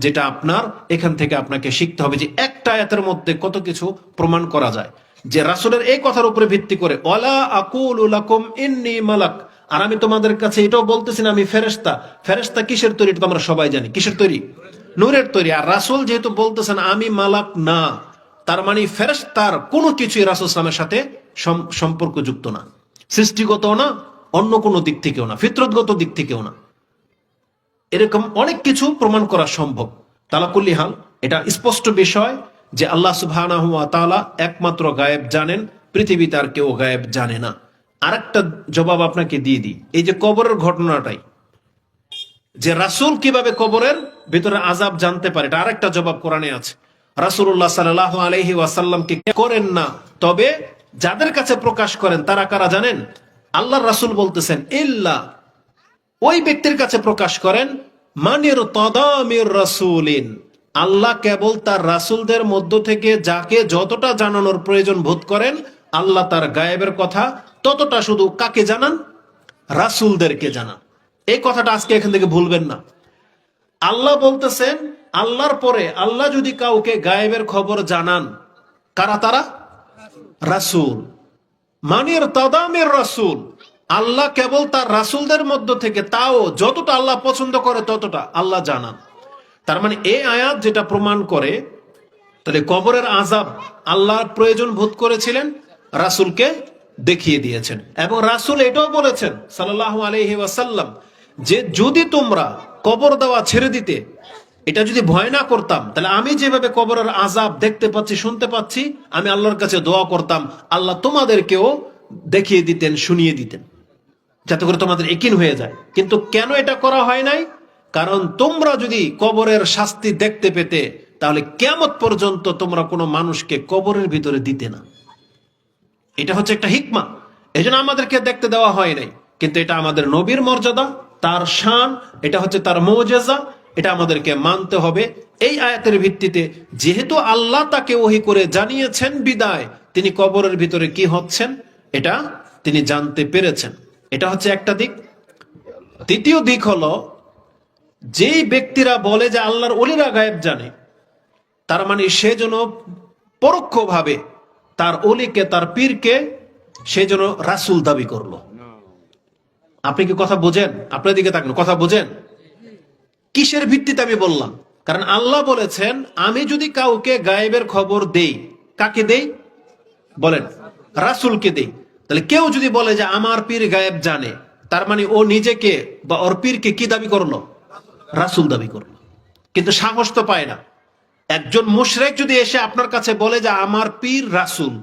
যেটা আপনার এখান থেকে আপনাকে শিখতে হবে যে একটা আয়াতের মধ্যে কত কিছু প্রমাণ করা যায়। যে রাসূলের এই কথার উপরে ভিত্তি করে ওয়ালা আকুলু লাকুম ইন্নী মালাক, আর আমি তোমাদের কাছে এটাও বলতেছি না আমি ফেরেশতা। ফেরেশতা কিসের তৈরি এটা তো আমরা সবাই জানি, কিসের তৈরি? নূরের তৈরি। আর রাসূল যেহেতু বলতেছেন আমি মালাক না, তার মানে ফেরেশতার কোনো কিছুই রাসূল সাল্লাল্লাহু আলাইহি ওয়াসাল্লামের সাথে সম্পর্কযুক্ত না, সৃষ্টিগত না, অন্য কোনো দিক থেকেও না, ফিতরতগত দিক থেকেও না। এরকম অনেক কিছু প্রমাণ করা সম্ভব। তালাকুল্লি হাল এটা স্পষ্ট বিষয় যে আল্লাহ সুবহানাহু ওয়া তাআলা একমাত্র গায়েব জানেন, পৃথিবীতে আর কেউ গায়েব জানে না। আরেকটা জবাব আপনাকে দিয়ে দিই, এই যে কবরের ঘটনাটাই, যে রাসূল কিভাবে কবরের ভিতরে আযাব জানতে পারে, এটা আরেকটা জবাব কোরআনে আছে। রাসূলুল্লাহ সাল্লাল্লাহু আলাইহি ওয়াসাল্লামকে করেন না, তবে যাদের কাছে প্রকাশ করেন তারা কারা জানেন? আল্লাহর রাসূল বলতেছেন ইল্লা, ওই ব্যক্তির কাছে প্রকাশ করেন মানির তাদামির রাসূলিন, আল্লাহ কেবল তার রাসূলদের মধ্য থেকে যাকে যতটা জানানোর প্রয়োজন বোধ করেন, আল্লাহ তার গায়েবের কথা ততটা শুধু কাকে জানান? রাসূলদেরকে জানান। এই কথাটা আজকে এখান থেকে ভুলবেন না। আল্লাহ বলতেছেন আল্লাহর পরে আল্লাহ যদি কাউকে গায়েবের খবর জানান, কারা তারা? রাসূল। মানির তাদামির রাসূল, আল্লাহ কেবল তার রাসূলদের মধ্য থেকে, তাও যতটা আল্লাহ পছন্দ করে ততটা আল্লাহ জানান। তার মানে এই আয়াত যেটা প্রমাণ করে, তাহলে কবরের আযাব আল্লাহর প্রয়োজন বোধ করেছিলেন, রাসূলকে দেখিয়ে দিয়েছেন। এবং রাসূল এটাও বলেছেন সাল্লাল্লাহু আলাইহি ওয়াসাল্লাম যে যদি তোমরা কবর দেওয়া ছেড়ে দিতে, এটা যদি ভয় না করতাম, তাহলে আমি যেভাবে কবরের আযাব দেখতে পাচ্ছি, শুনতে পাচ্ছি, আমি আল্লাহর কাছে দোয়া করতাম আল্লাহ তোমাদেরকেও দেখিয়ে দিতেন, শুনিয়ে দিতেন, যাতে করে তোমাদের ইয়াকিন হয়ে যায়। কিন্তু কেন এটা করা হয় নাই? কারণ তোমরা যদি কবরের শাস্তি দেখতে পেতে, তাহলে কিয়ামত পর্যন্ত তোমরা কোনো মানুষকে কবরের ভিতরে দিতে না। এটা হচ্ছে একটা হিকমা, এজন্য আমাদেরকে দেখতে দেওয়া হয় নাই। কিন্তু এটা আমাদের নবীর মর্যাদা, তার শান, এটা হচ্ছে তার মুজিজা, এটা আমাদেরকে মানতে হবে। এই আয়াতের ভিত্তিতে যেহেতু আল্লাহ তাকে ওহী করে জানিয়েছেন বিদায়, তিনি কবরের ভিতরে কি হচ্ছেন এটা তিনি জানতে পেরেছেন। এটা হচ্ছে একটা দিক। দ্বিতীয় দিক হলো, যেই ব্যক্তিরা বলে যে আল্লাহর ওলিরা গায়েব জানে, তার মানে সে যেন পরোক্ষভাবে তার ওলিকে, তার পীরকে সে যেন রাসূল দাবি করলো। আপনি কি কথা বোঝেন? আপনার দিকে তাকান, কথা বোঝেন? কিসের ভিত্তিতে আমি বললাম? কারণ আল্লাহ বলেছেন আমি যদি কাউকে গায়েবের খবর দেই, কাকে দেই বলেন? রাসূলকে দেই। তাহলে কেউ যদি বলে যে আমার পীর গায়েব জানে, তার মানে ও নিজেকে বা ওর পীরকে কি দাবি করলো? রাসূল দাবি করলো। কিন্তু সাহস তো পায় না। একজন মুশরিক যদি এসে আপনার কাছে বলে যে আমার পীর রাসূল,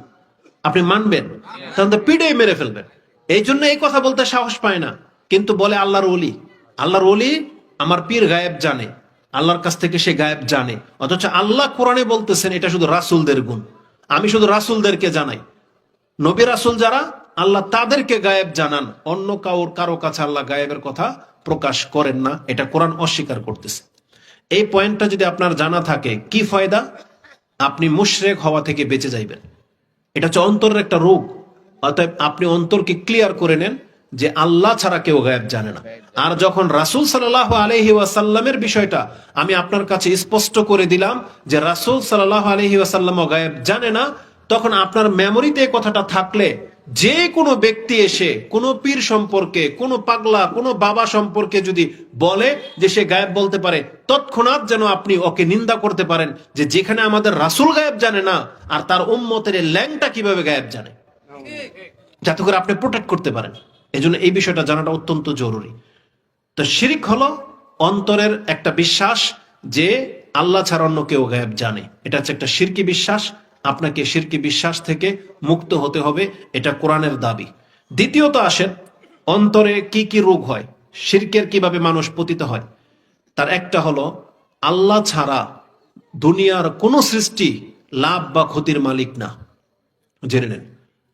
আপনি মানবেন? তাহলে পিড়েই মেরে ফেলবেন। এই জন্য এই কথা বলতে সাহস পায় না, কিন্তু বলে আল্লাহর ওলি। আল্লাহর ওলি আমার পীর গায়েব জানে, আল্লাহর কাছ থেকে সে গায়েব জানে। অথচ আল্লাহ কোরআনে বলতেছেন এটা শুধু রাসূলদের গুণ, আমি শুধু রাসূলদেরকে জানাই। নবী রাসূল যারা, আল্লাহ তাদেরকে গায়েব জানান, অন্য কারো কাছে আল্লাহ গায়েবের কথা প্রকাশ করেন না। এটা কোরআন অস্বীকার করতেছে। এই পয়েন্টটা যদি আপনার জানা থাকে, কি ফায়দা? আপনি মুশরিক হওয়া থেকে বেঁচে যাইবেন। এটা হচ্ছে অন্তরের একটা রোগ। অতএব আপনি অন্তরকে ক্লিয়ার করে নেন যে আল্লাহ ছাড়া কেউ গায়েব জানে না। আর যখন রাসূল সাল্লাল্লাহু আলাইহি ওয়াসাল্লামের বিষয়টা আমি আপনার কাছে স্পষ্ট করে দিলাম যে রাসূল সাল্লাল্লাহু আলাইহি ওয়াসাল্লামও গায়েব জানে না, তখন আপনার মেমোরিতে এই কথাটা থাকলে যে কোনো ব্যক্তি এসে কোনো পীর সম্পর্কে, কোনো পাগলা, কোনো বাবা সম্পর্কে যদি বলে যে সে গায়েব বলতে পারে, তৎক্ষণাৎ যেন আপনি ওকে নিন্দা করতে পারেন যে যেখানে আমাদের রাসূল গায়েব জানে না, আর তার উম্মতের ল্যাংটা কিভাবে গায়েব জানে, যাতে করে আপনি প্রোটেক্ট করতে পারেন। এজন্য এই বিষয়টা জানাটা অত্যন্ত জরুরি। তো শিরক হলো অন্তরের একটা বিশ্বাস যে আল্লাহ ছাড়া অন্য কেউ গায়েব জানে। এটা হচ্ছে একটা শিরকি বিশ্বাস। আপনাকে শিরকি বিশ্বাস থেকে মুক্ত হতে হবে, এটা কোরআনের দাবি। দ্বিতীয়ত আসেন, অন্তরে কি কি রোগ হয়, শিরকের কিভাবে মানুষ পতিত হয়। তার একটা হলো আল্লাহ ছাড়া দুনিয়ার কোন সৃষ্টি লাভ বা ক্ষতির মালিক না। জেনে নেন,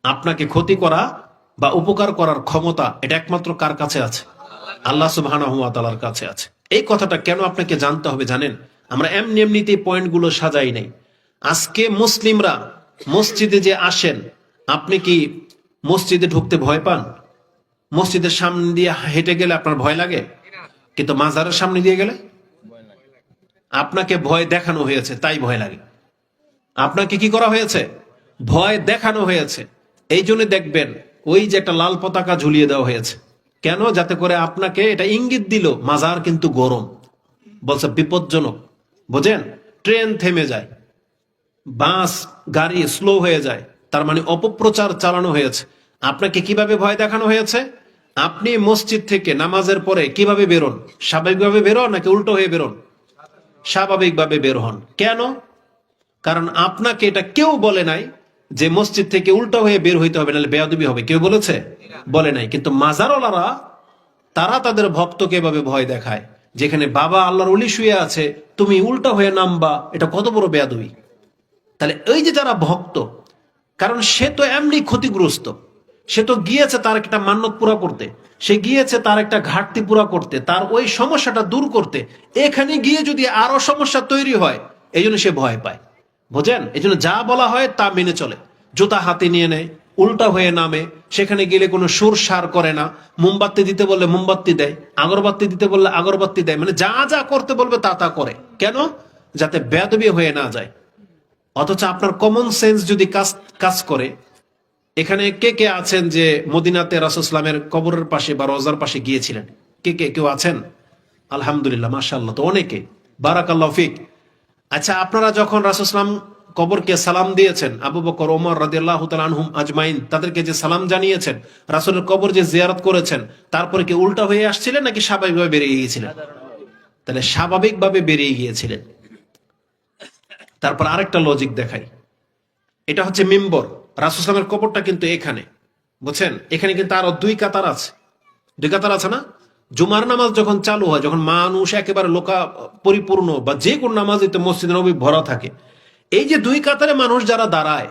আপনাকে ক্ষতি করা বা উপকার করার ক্ষমতা এটা একমাত্র কার কাছে আছে? আল্লাহ সুবহানাহু ওয়া তাআলার কাছে আছে। এই কথাটা কেন আপনাকে জানতে হবে জানেন? আমরা এমনিতেই পয়েন্টগুলো সাজাই নাই। আজকে মুসলিমরা মসজিদে যে আসেন, আপনি কি মসজিদে ঢুকতে ভয় পান? মসজিদের সামনে দিয়ে হেঁটে গেলে আপনার ভয় লাগে, কিন্তু মাজারের সামনে দিয়ে গেলে আপনাকে ভয় দেখানো হয়েছে, তাই ভয় লাগে। আপনাকে কি করা হয়েছে? ভয় দেখানো হয়েছে। এই জন্য দেখবেন ওই যে একটা লাল পতাকা ঝুলিয়ে দেওয়া হয়েছে, কেন? যাতে করে আপনাকে এটা ইঙ্গিত দিল মাজার কিন্তু গরম, বলছে বিপজ্জনক। বোঝেন? ট্রেন থেমে যায়, বাস গাড়ি স্লো হয়ে যায়, তার মানে অপপ্রচার চালানো হয়েছে। আপনাকে কিভাবে ভয় দেখানো হয়েছে? আপনি মসজিদ থেকে নামাজের পরে কিভাবে বেরোন? স্বাভাবিকভাবে বেরোন নাকি উল্টো হয়ে বেরোন? স্বাভাবিকভাবে বের হন। কেন? কারণ আপনাকে এটা কেউ বলে নাই যে মসজিদ থেকে উল্টো হয়ে বের হইতে হবে, নাহলে বেয়াদবি হবে। কেউ বলেছে? বলে নাই। কিন্তু মাজারওয়ালারা তারা তাদের ভক্তকে এভাবে ভয় দেখায়, যেখানে বাবা আল্লাহর ওলি শুয়ে আছে তুমি উল্টা হয়ে নামবা, এটা কত বড় বেয়াদবি। তাহলে এই যে যারা ভক্ত, কারণ সে তো এমনি ক্ষতিগ্রস্ত, সে তো গিয়েছে তার একটা মান্যত পুরা করতে, সে গিয়েছে তার একটা ঘাটতি পুরা করতে, তার ওই সমস্যাটা দূর করতে। এখানে গিয়ে যদি আরো সমস্যা তৈরি হয়, এই জন্য সে ভয় পায়। বোঝেন? এই জন্য যা বলা হয় তা মেনে চলে, জুতা হাতে নিয়ে নেয়, উল্টা হয়ে নামে, সেখানে গেলে কোনো সুর সার করে না, মোমবাতি দিতে বললে মোমবাতি দেয়, আগরবাতি দিতে বললে আগরবাতি দেয়, মানে যা যা করতে বলবে তা তা করে। কেন? যাতে বেয়াদবি হয়ে না যায়। অথচ আপনার কমন সেন্স যদি কাজ করে, এখানে কে কে আছেন যে মদিনাতে রাসূল সাল্লামের কবরের পাশে বা রওজার পাশে গিয়েছিলেন? কেউ আছেন? আলহামদুলিল্লাহ, মাশাআল্লাহ, তো অনেকে, বারাকাল্লাহু ফিক। আচ্ছা, আপনারা যখন রাসূল সাল্লাম কবরকে সালাম দিয়েছেন, আবু বকর, ওমর রাদিয়াল্লাহু তাআলা আনহুম আজমাইন, তাদেরকে যে সালাম জানিয়েছেন, রাসূলের কবর যে জিয়ারত করেছেন, তারপরে কি উল্টা হয়ে আসছিলেন নাকি স্বাভাবিকভাবে বেরিয়ে গিয়েছিলেন? তাহলে স্বাভাবিকভাবে বেরিয়ে গিয়েছিলেন। তারপর আরেকটা লজিক দেখাই, এটা হচ্ছে মিম্বর। রাসূল সাল্লামের কবরটা কিন্তু এখানে, বুঝছেন? এখানে কিন্তু আরো দুই কাতার আছে, দুই কাতার আছে না? জুমার নামাজ যখন চালু হয়, যখন মানুষ একেবারে লোকা পরিপূর্ণ, বা যে কোন নামাজ মসজিদ নববী ভরা থাকে, এই যে দুই কাতারে মানুষ যারা দাঁড়ায়,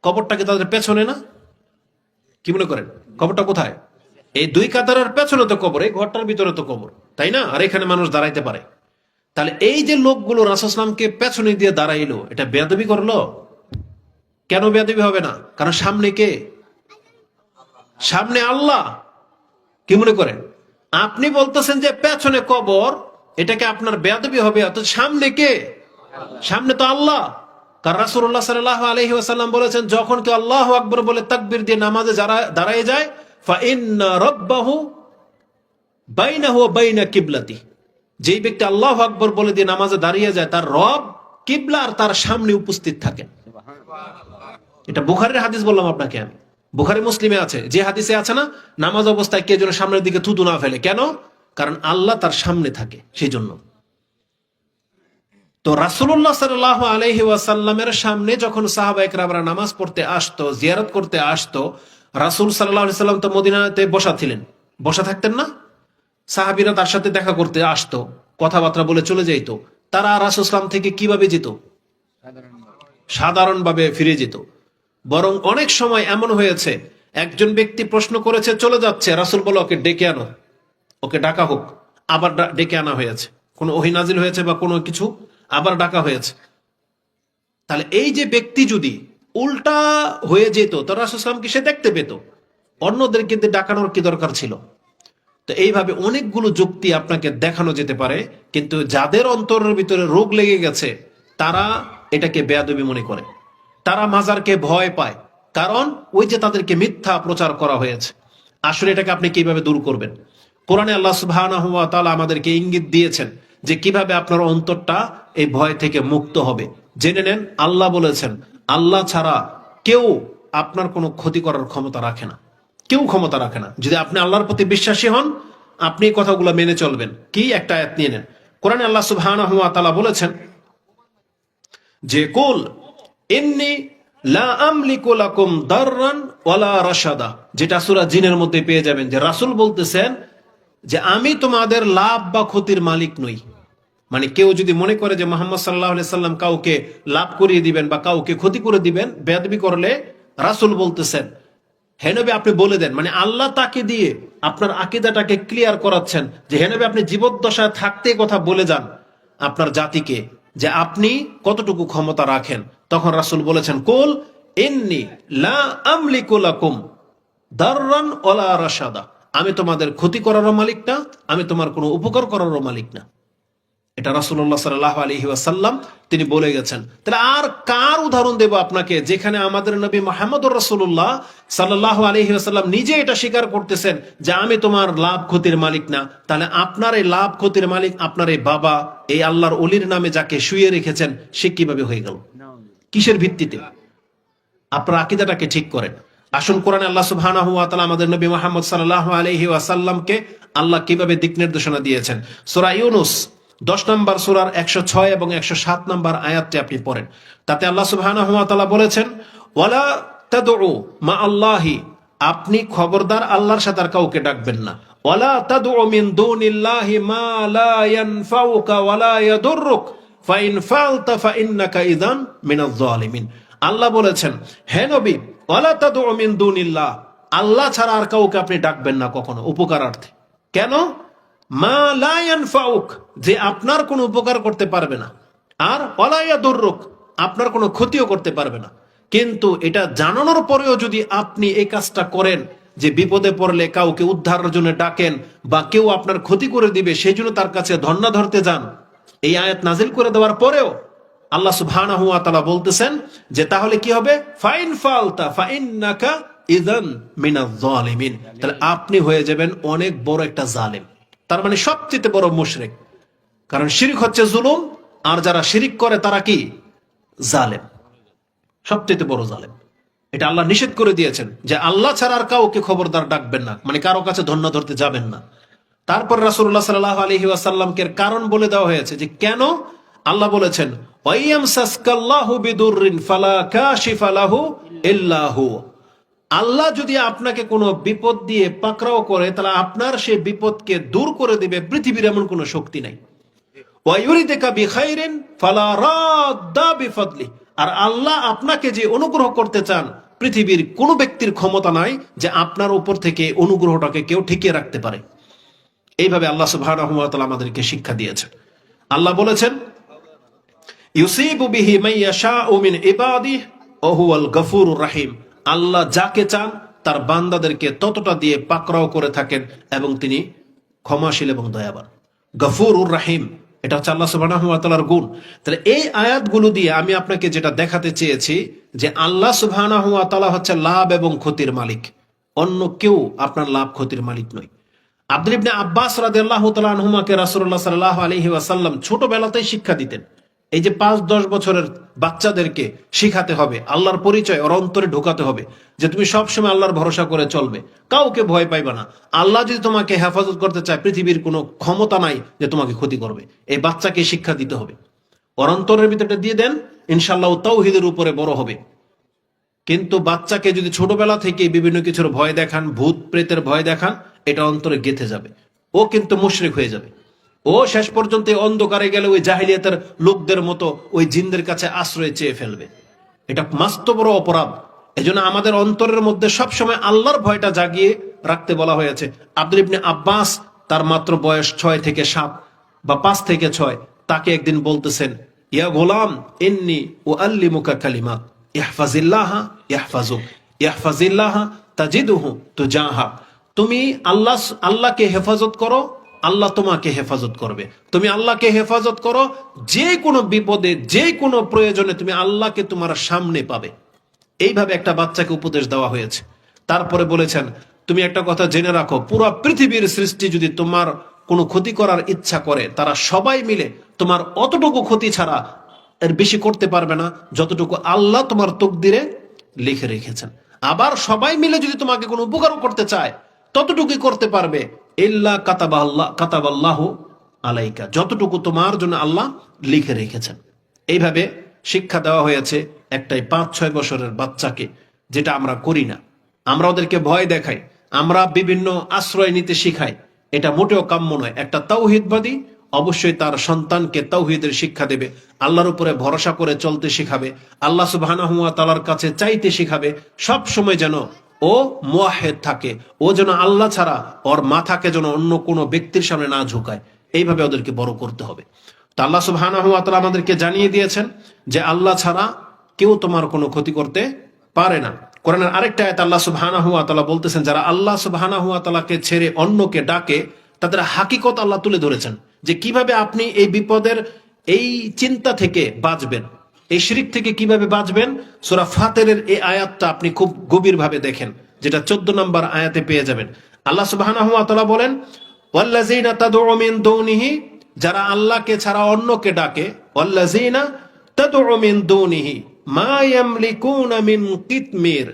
কবরটাকে তাদের পেছনে না? কি মনে করেন কবরটা কোথায়? এই দুই কাতারের পেছনে তো কবর, এই ঘরটার ভিতরে তো কবর, তাই না? আর এখানে মানুষ দাঁড়াইতে পারে। তাহলে এই যে লোকগুলো রাসূল সাল্লামকে পেছনে দিয়ে দাঁড়াইলো, এটা বেয়াদবি করলো? কেন বেয়াদবি হবে না? কারণ সামনে কে? সামনে আল্লাহ। কি মনে করেন? আপনি বলতেছেন যে পেছনে কবর, এটাকে আপনার বেয়াদবি হবে, অথচ সামনে কে? সামনে তো আল্লাহ। কারণ রাসূলুল্লাহ সাল্লাল্লাহু আলাইহি ওয়াসাল্লাম বলেছেন, যখন কেউ আল্লাহু আকবার বলে তাকবীর দিয়ে নামাজে দাঁড়ায় যায়, ফা ইন্না রাব্বাহু বাইনাহু ওয়া বাইনা কিবলাতি, যেই ব্যক্তি আল্লাহু আকবার বলে দিয়ে নামাজে দাঁড়িয়ে যায়, তার রব কিবলা আর তার সামনে উপস্থিত থাকেন। এটা বুখারীর হাদিস বললাম আপনাকে আমি, বুখারী মুসলিমে আছে। যে হাদিসে আছে না, নামাজ অবস্থায় কে যেন সামনের দিকে থুতু না ফেলে। কেন? কারণ আল্লাহ তার সামনে থাকে, সেই জন্য। তো রাসূলুল্লাহ সাল্লাল্লাহু আলাইহি ওয়াসাল্লামের সামনে যখন সাহাবা একরামরা নামাজ পড়তে আসতো, জিয়ারত করতে আসতো, রাসূল সাল্লাল্লাহু আলাইহি সাল্লাম তো মদিনাতে বসা থাকতেন না? সাহাবীরা তার সাথে দেখা করতে আসতো, কথাবার্তা বলে চলে যেত। তারা রাসূল সাল্লাম থেকে কিভাবে যেত? সাধারণভাবে ফিরে যেত। বরং অনেক সময় এমন হয়েছে, একজন ব্যক্তি প্রশ্ন করেছে, চলে যাচ্ছে, রাসূল বলে ওকে ডেকে আনো, ওকে ডাকা হোক। আবার ডেকে আনা হয়েছে, কোনো ওহী নাজিল হয়েছে বা কোনো কিছু, আবার ডাকা হয়েছে। তাহলে এই যে ব্যক্তি যদি উল্টা হয়ে যেত, তো রাসূল সাল্লাল্লাহু আলাইহি ওয়াসাল্লাম কি সে দেখতে পেত? অন্যদের কিন্তু ডাকানোর কি দরকার ছিল? তো এইভাবে অনেকগুলো যুক্তি আপনাকে দেখানো যেতে পারে, কিন্তু যাদের অন্তরের ভিতরে রোগ লেগে গেছে, তারা এটাকে বেয়াদবি মনে করে, তারা মাজারকে ভয় পায়, কারণ ওই যে তাদেরকে মিথ্যা প্রচার করা হয়েছে। আসলে এটাকে আপনি কিভাবে দূর করবেন? কোরআনে আল্লাহ সুবহানাহু ওয়া তাআলা আমাদেরকে ইঙ্গিত দিয়েছেন যে কিভাবে আপনার অন্তরটা এই ভয় থেকে মুক্ত হবে। জেনে নেন, আল্লাহ বলেছেন, আল্লাহ ছাড়া কেউ আপনার কোনো ক্ষতি করার ক্ষমতা রাখে না, কেউ ক্ষমতা রাখে না। যদি আপনি আল্লাহর প্রতি বিশ্বাসী হন, আপনি এই কথাগুলো মেনে চলবেন। কি? একটা আয়াত নিয়ে নেন। কোরআনে আল্লাহ সুবহানাহু ওয়া তাআলা বলেছেন যে, কুল ইন্নী লা আমলিকু লাকুম দাররান ওয়ালা রাশাদা, যেটা সূরা জিনের মধ্যে পেয়ে যাবেন, যে রাসূল বলতেছেন যে আমি তোমাদের লাভ বা ক্ষতির মালিক নই। মানে কেউ যদি মনে করে যে মুহাম্মদ সাল্লাল্লাহু আলাইহি সাল্লাম কাউকে লাভ করিয়ে দিবেন বা কাউকে ক্ষতি করে দিবেন, বেয়াদবি করলে রাসূল বলতেছেন, হে নবী আপনি বলে দেন, মানে আল্লাহ তাকে দিয়ে আপনার আকীদাটাকে ক্লিয়ার করাচ্ছেন, যে হে নবী আপনি জীবদ্দশায় থাকতে কথা বলে যান আপনার জাতিকে যে আপনি কতটুকু ক্ষমতা রাখেন। তখন রাসূল বলেছেন, কুল ইন্নী লা আমলিকু লাকুম দাররান ওয়ালা রাশাদা, আমি তোমাদের ক্ষতি করারও মালিক না, আমি তোমার কোনো উপকার করারও মালিক না। এটা রাসূলুল্লাহ সাল্লাল্লাহু আলাইহি ওয়াসাল্লাম তিনি বলে গেছেন। তাহলে আর কার উদাহরণ দেব আপনাকে, যেখানে আমাদের নবী মুহাম্মদুর রাসূলুল্লাহ সাল্লাল্লাহু আলাইহি ওয়াসাল্লাম নিজে এটা স্বীকার করতেছেন যে আমি তোমার লাভ ক্ষতির মালিক না। তাহলে আপনার এই লাভ ক্ষতির মালিক আপনার এই বাবা, এই আল্লাহর ওলির নামে যাকে শুইয়ে রেখেছেন, সে কিভাবে হয়ে গেল? কিসের ভিত্তিতে? আপনার আকীদাটাকে ঠিক করেন। আসুন কোরআনে আল্লাহ সুবহানাহু ওয়া তাআলা আমাদের নবী মুহাম্মদ সাল্লাল্লাহু আলাইহি ওয়াসাল্লামকে আল্লাহ কিভাবে দিক নির্দেশনা দিয়েছেন। সূরা ইউনূস 10 নম্বর সূরার 106 এবং 107 নম্বর আয়াতটি আপনি পড়েন। তাতে আল্লাহ সুবহানাহু ওয়া তাআলা বলেছেন, ওয়ালা তাদউ মা আল্লাহি, আপনি খবরদার আল্লাহর সাথে আর কাউকে ডাকবেন না। ওয়ালা তাদউ মিন দুনিল্লাহি মা লা ইয়ানফাউকা ওয়ালা ইয়াদুররুক ফাইন ফালতা ফাইন্নাকা ইযান মিনাজ জালিমিন। আল্লাহ বলেছেন, হে নবী, ওয়ালা তাদউ মিন দুনিল্লাহ, আল্লাহ ছাড়া আর কাউকে আপনি ডাকবেন না কখনো উপকারার্থে। কেন? মা লা ইয়ানফাউক, যে আপনার কোনো উপকার করতে পারবে না, আর ওয়ালা ইয়াদুররুক, আপনার কোনো ক্ষতিও করতে পারবে না। কিন্তু এটা জানানোর পরেও যদি আপনি এই কাজটা করেন, যে বিপদে পড়লে কাউকে উদ্ধারের জন্য ডাকেন, বা কেউ আপনার ক্ষতি করে দিবে সেই জন্য তার কাছে ধর্ণা ধরতে যান, এই আয়াত নাজিল করে দেওয়ার পরেও আল্লাহ সুবহানাহু ওয়া তাআলা বলতেছেন যে তাহলে কি হবে? ফাইন ফালতা ফাইন্নাকা ইযান মিনাজ জালিমিন, তাহলে আপনি হয়ে যাবেন অনেক বড় একটা জালেম। তার মানে সবচেয়ে বড় মুশরিক। কারণ শিরক হচ্ছে জুলুম, আর যারা শিরক করে তারা কি? জালেম, সবচেয়ে বড় জালেম। এটা আল্লাহ নিষেধ করে দিয়েছেন যে আল্লাহ ছাড়া আর কাউকে খবরদার ডাকবেন না, মানে কারো কাছে ধন্য ধরতে যাবেন না। তারপর রাসূলুল্লাহ সাল্লাল্লাহু আলাইহি ওয়াসাল্লামকে কারণ বলে দেওয়া হয়েছে যে কেন। আল্লাহ বলেছেন, ওয়াইয়ামসাসকাল্লাহু বিদুররিন ফালা কাশিফা লাহু ইল্লা হু, আল্লাহ যদি আপনাকে কোনো বিপদ দিয়ে পাকড়াও করে, তাহলে আপনার সেই বিপদকে দূর করে দিবে পৃথিবীর এমন কোনো শক্তি নাই। ওয়ায়ুরিদিকা বিখাইরিন ফালা রাদ্দা বিফাদলি, আর আল্লাহ আপনাকে যে অনুগ্রহ করতে চান, পৃথিবীর কোনো ব্যক্তির ক্ষমতা নাই যে আপনার উপর থেকে অনুগ্রহটাকে কেউ ঠেকিয়ে রাখতে পারে। এইভাবে আল্লাহ সুবহানাহু ওয়া তাআলা আমাদেরকে শিক্ষা দিয়েছেন। আল্লাহ বলেছেন, ইউসিবু বিহি মান ইয়াশাউ মিন ইবাদিহি ওয়া হুয়াল গফুরুর রাহিম, আল্লাহ যাকে চান তার বান্দাদেরকে ততটা দিয়ে পাকড়াও করে থাকেন এবং তিনি ক্ষমাশীল এবং দয়াবান। গফুরুর রাহিম, এটা হচ্ছে আল্লাহ সুবহানাহু ওয়া তাআলার গুণ। তাহলে এই আয়াতগুলো দিয়ে আমি আপনাকে যেটা দেখাতে চেয়েছি যে আল্লাহ সুবহানাহু ওয়া তাআলা হচ্ছে লাভ এবং ক্ষতির মালিক, অন্য কেউ আপনার লাভ ক্ষতির মালিক নয়। আব্দুল্লাহ ইবনে আব্বাস রাদিয়াল্লাহু তাআলা আনহুমাকে রাসূলুল্লাহ সাল্লাল্লাহু আলাইহি ওয়াসাল্লাম ছোটবেলাতেই শিক্ষা দিতেন। এই যে 5-10 বছরের বাচ্চাদেরকে শিখাতে হবে আল্লাহর পরিচয়, ওর অন্তরে ঢোকাতে হবে যে তুমি সবসময় আল্লাহর ভরসা করে চলবে, কাউকে ভয় পাইবা না। আল্লাহ যদি তোমাকে হেফাজত করতে চায়, পৃথিবীর কোনো ক্ষমতা নাই যে তোমাকে ক্ষতি করবে। এই বাচ্চাকে শিক্ষা দিতে হবে, ওর অন্তরের ভিতরে দিয়ে দেন, ইনশাআল্লাহ তাওহীদের উপরে বড় হবে। কিন্তু বাচ্চাকে যদি ছোটবেলা থেকে বিভিন্ন কিছুর ভয় দেখান, ভূত প্রেতের ভয় দেখান, এটা অন্তরে গেঁথে যাবে, ও কিন্তু মুশরিক হয়ে যাবে। ও শেষ পর্যন্ত অন্ধকারে গেলে ওই জাহিলিয়াতের লোকদের মতো ওই জিনদের কাছে আশ্রয় চেয়ে ফেলবে। এটা মাস্ত বড় অপরাধ। এজন্য আমাদের অন্তরের মধ্যে সবসময় আল্লাহর ভয়টা জাগিয়ে রাখতে বলা হয়েছে। আব্দুল্লাহ ইবনে আব্বাস, তার মাত্র বয়স 6 থেকে 7 বা 5 থেকে 6, তাকে একদিন বলতেছেন, ইয়া গোলাম ইন্নী উআল্লিমুকা কালিমাত ইহফাজিল্লাহা ইহফাজুক ইহফাজিল্লাহা তাজিদুহু তুজাহা, তুমি আল্লাহকে হেফাজত করো, আল্লাহ তোমাকে হেফাজত করবে। তুমি আল্লাহকে হেফাজত করো, যে কোনো বিপদে যে কোনো প্রয়োজনে তুমি আল্লাহকে তোমার সামনে পাবে। এইভাবে একটা বাচ্চাকে উপদেশ দেওয়া হয়েছে। তারপরে বলেছেন, তুমি একটা কথা জেনে রাখো, পুরো পৃথিবীর সৃষ্টি যদি তোমার কোনো ক্ষতি করার ইচ্ছা করে, তারা সবাই মিলে তোমার অতটুকু ক্ষতি ছাড়া এর বেশি করতে পারবে না যতটুকু আল্লাহ তোমার তকদিরে লিখে রেখেছেন। আবার সবাই মিলে যদি তোমাকে কোনো উপকারও করতে চায়, ততটুকুই করতে পারবে, ইল্লা কাতাবাল্লাহু আলাইকা, যতটুকু তোমার জন্য আল্লাহ লিখে রেখেছেন। এইভাবে শিক্ষা দেওয়া হয়েছে একটাই 5-6 বছরের বাচ্চাকে, যেটা আমরা করি না। আমরা ওদেরকে ভয় দেখাই, আমরা বিভিন্ন আশ্রয় নিতে শিখাই, এটা মোটেও কাম্য নয়। একটা তাওহীদবাদী অবশ্যই তার সন্তানকে তাওহীদের শিক্ষা দেবে, আল্লাহর উপরে ভরসা করে চলতে শিখাবে, আল্লাহ সুবহানাহু ওয়া তাআলার কাছে চাইতে শিখাবে। সব সময় যেন ও মুওয়াহহিদ থাকে, ও যেন আল্লাহ ছাড়া ওর মাথাকে যেন অন্য কোনো ব্যক্তির সামনে না ঝুঁকায়। এইভাবে ওদেরকে বড় করতে হবে। তো আল্লাহ সুবহানাহু ওয়া তাআলা আমাদেরকে জানিয়ে দিয়েছেন যে আল্লাহ ছাড়া কেউ তোমার কোনো ক্ষতি করতে পারে না। কোরআনের আরেকটা আয়াতে আল্লাহ সুবহানাহু ওয়া তাআলা বলতেছেন, যারা আল্লাহ সুবহানাহু ওয়া তাআলাকে ছেড়ে অন্যকে ডাকে, তাদের হাকিকত আল্লাহ তুলে ধরেছেন যে কিভাবে আপনি এই বিপদের এই চিন্তা থেকে বাঁচবেন, এই শিরিক থেকে কিভাবে বাঁচবেন। সূরা ফাতিরের এই আয়াতটা আপনি খুব গভীরভাবে দেখেন, যেটা 14 নম্বর আয়াতে পেয়ে যাবেন। আল্লাহ সুবহানাহু ওয়া তাআলা বলেন, ওয়াল্লাযীনা তাদউ মিন দুনিহি, যারা আল্লাহকে ছাড়া অন্যকে ডাকে, ওয়াল্লাযীনা তাদউ মিন দুনিহি মা ইয়ামলিকুনা মিন কিতমির,